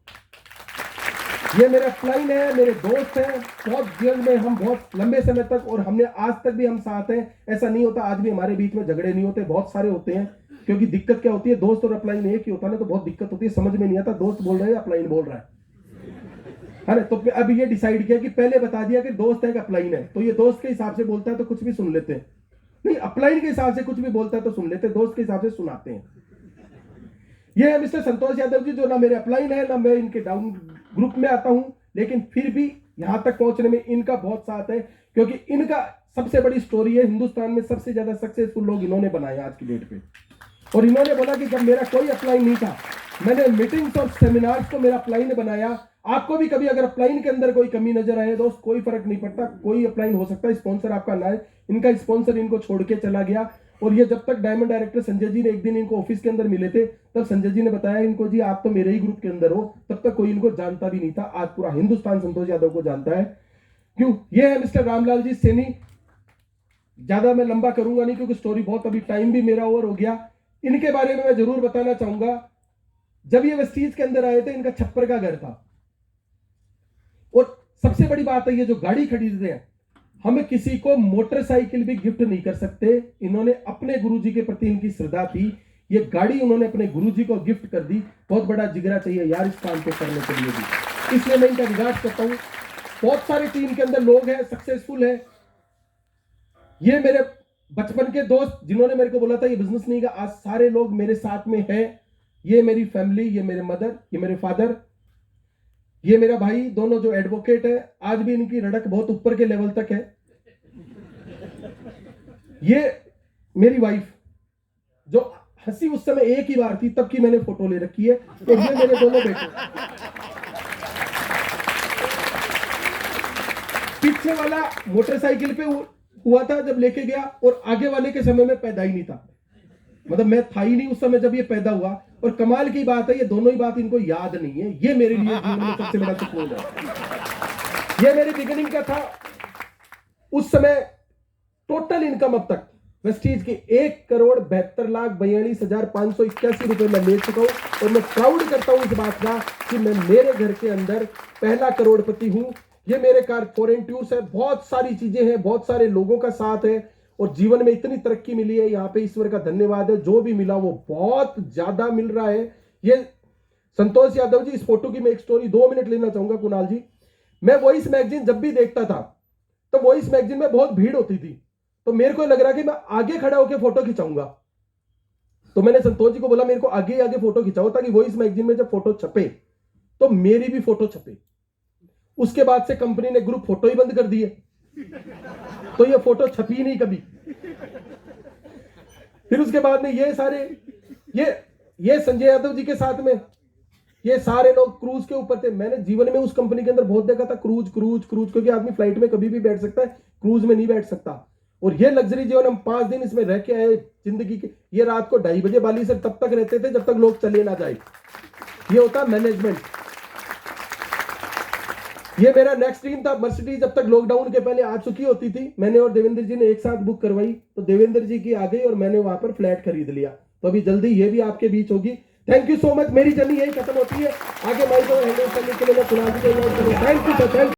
ये मेरे अपलाइन है, मेरे दोस्त हैं। बहुत जीवन में हम बहुत लंबे समय तक, और हमने आज तक भी हम साथ हैं। ऐसा नहीं होता आज भी हमारे बीच में झगड़े नहीं होते, बहुत सारे होते हैं। क्योंकि दिक्कत क्या होती है, दोस्त और अपलाइन एक ही होता है ना, तो बहुत दिक्कत होती है, समझ में नहीं आता दोस्त बोल रहा है अपलाइन बोल रहा है ना। तो अब ये डिसाइड किया कि पहले बता दिया कि दोस्त है कि अपलाइन है, तो ये दोस्त के हिसाब से बोलता है तो कुछ भी सुन लेते हैं, नहीं अपलाइन के हिसाब से कुछ भी बोलता है तो सुन लेते, दोस्त के हिसाब से सुनाते हैं। ये है मिस्टर संतोष यादव जी, जो ना मेरे अपलाइन है ना मैं इनके डाउन ग्रुप में आता हूं, लेकिन फिर भी यहां तक पहुंचने में इनका बहुत साथ है। क्योंकि इनका सबसे बड़ी स्टोरी है, हिंदुस्तान में सबसे ज्यादा सक्सेसफुल लोग इन्होंने बनाए आज की डेट पे। और इन्होंने बोला कि जब मेरा कोई अपलाइन नहीं था, मैंने मीटिंग्स और सेमिनार्स को मेरा अपलाइन बनाया। आपको भी कभी अगर अपलाइन के अंदर कोई कमी नजर आए दोस्त, कोई फर्क नहीं पड़ता, कोई अपलाइन हो सकता है, स्पॉन्सर आपका ना है। इनका स्पॉन्सर इनको छोड़ के चला गया। और ये जब तक डायमंड डायरेक्टर संजय जी ने एक दिन इनको ऑफिस के अंदर मिले थे, तब संजय जी ने बताया इनको, जी आप तो मेरे ही ग्रुप के अंदर हो। तब तक कोई इनको जानता भी नहीं था। आज पूरा हिंदुस्तान संतोष यादव को जानता है। क्यों? ये है मिस्टर रामलाल जी सैनी। ज्यादा मैं लंबा करूंगा नहीं क्योंकि स्टोरी बहुत, अभी टाइम भी मेरा ओवर हो गया। इनके बारे में मैं जरूर बताना चाहूंगा। जब ये वेस्टीज के अंदर आए थे, इनका छप्पर का घर था। और सबसे बड़ी बात है, ये जो गाड़ी खरीद रहे हैं, हम किसी को मोटरसाइकिल भी गिफ्ट नहीं कर सकते। इन्होंने अपने गुरुजी के प्रति इनकी श्रद्धा थी, ये गाड़ी उन्होंने अपने गुरुजी को गिफ्ट कर दी। बहुत बड़ा जिगरा चाहिए यार इस काम को करने के लिए भी, इसलिए मैं इनका रिगार्ड करता हूं। बहुत सारी टीम के अंदर लोग हैं, सक्सेसफुल है। ये मेरे बचपन के दोस्त जिन्होंने मेरे को बोला था ये बिजनेस नहीं का, आज सारे लोग मेरे साथ में है। ये मेरी फैमिली, ये मेरे मदर, ये मेरे फादर, ये मेरा भाई, दोनों जो एडवोकेट है। आज भी इनकी रड़क बहुत ऊपर के लेवल तक है। ये मेरी वाइफ, जो हंसी उस समय एक ही बार थी, तब की मैंने फोटो ले रखी है। और ये मेरे दोनों बेटे। पीछे वाला मोटरसाइकिल पे हुआ था जब लेके गया, और आगे वाले के समय में पैदा ही नहीं था। मतलब मैं था ही नहीं उस समय जब ये पैदा हुआ। और कमाल की बात है, ये दोनों ही बात इनको याद नहीं है। ये मेरे लिए जीवन में सबसे बड़ा सुकून है। ये मेरी बिगिनिंग का था। उस समय टोटल इनकम अब तक वेस्टीज की 1,72,42,581 रुपए मैं ले चुका हूं। और मैं प्राउड करता हूं इस बात का कि मैं मेरे घर के अंदर पहला करोड़पति हूं। ये मेरे कार फॉरेन टूर्स है, बहुत सारी चीजें हैं, बहुत सारे लोगों का साथ है, और जीवन में इतनी तरक्की मिली है। यहाँ पे ईश्वर का धन्यवाद है, जो भी मिला वो बहुत ज्यादा मिल रहा है। ये संतोष यादव जी, इस फोटो की मैं एक स्टोरी 2 मिनट लेना चाहूंगा कुणाल जी। मैं वॉइस मैगजीन जब भी देखता था, तो वॉइस मैगजीन में बहुत भीड़ होती थी, तो मेरे को लग रहा कि मैं आगे खड़ा होकर फोटो खिंचाऊंगा। तो मैंने संतोष जी को बोला मेरे को आगे आगे फोटो खिंचाओ ताकि वो इस मैगजीन में जब फोटो छपे तो मेरी भी फोटो छपे। उसके बाद से कंपनी ने ग्रुप फोटो ही बंद कर दिए, तो ये फोटो छपी नहीं कभी। फिर उसके बाद में ये सारे ये संजय यादव जी के साथ में ये सारे लोग क्रूज के ऊपर थे। मैंने जीवन में उस कंपनी के अंदर बहुत देखा था क्रूज क्रूज क्रूज, क्योंकि आदमी फ्लाइट में कभी भी बैठ सकता है, क्रूज में नहीं बैठ सकता। और ये लग्जरी जीवन हम 5 दिन इसमें रह के आए जिंदगी के। ये रात को 2:30 बजे बाली से तब तक रहते थे जब तक लोग चले ना जाए। ये होता मैनेजमेंट। ये मेरा नेक्स्ट ड्रीम था। मर्सिडीज जब तक लॉकडाउन के पहले आ चुकी होती थी, मैंने और देवेंद्र जी ने एक साथ बुक करवाई, तो देवेंद्र जी की आ गई और मैंने वहां पर फ्लैट खरीद लिया। तो अभी जल्दी ये भी आपके बीच होगी। Thank you so much. मेरी जर्नी यही खत्म होती है, आगे माइक को हैंडल करने के लिए मैं कुणाल जी को इन्वाइट करूंगा। Thank you sir, thank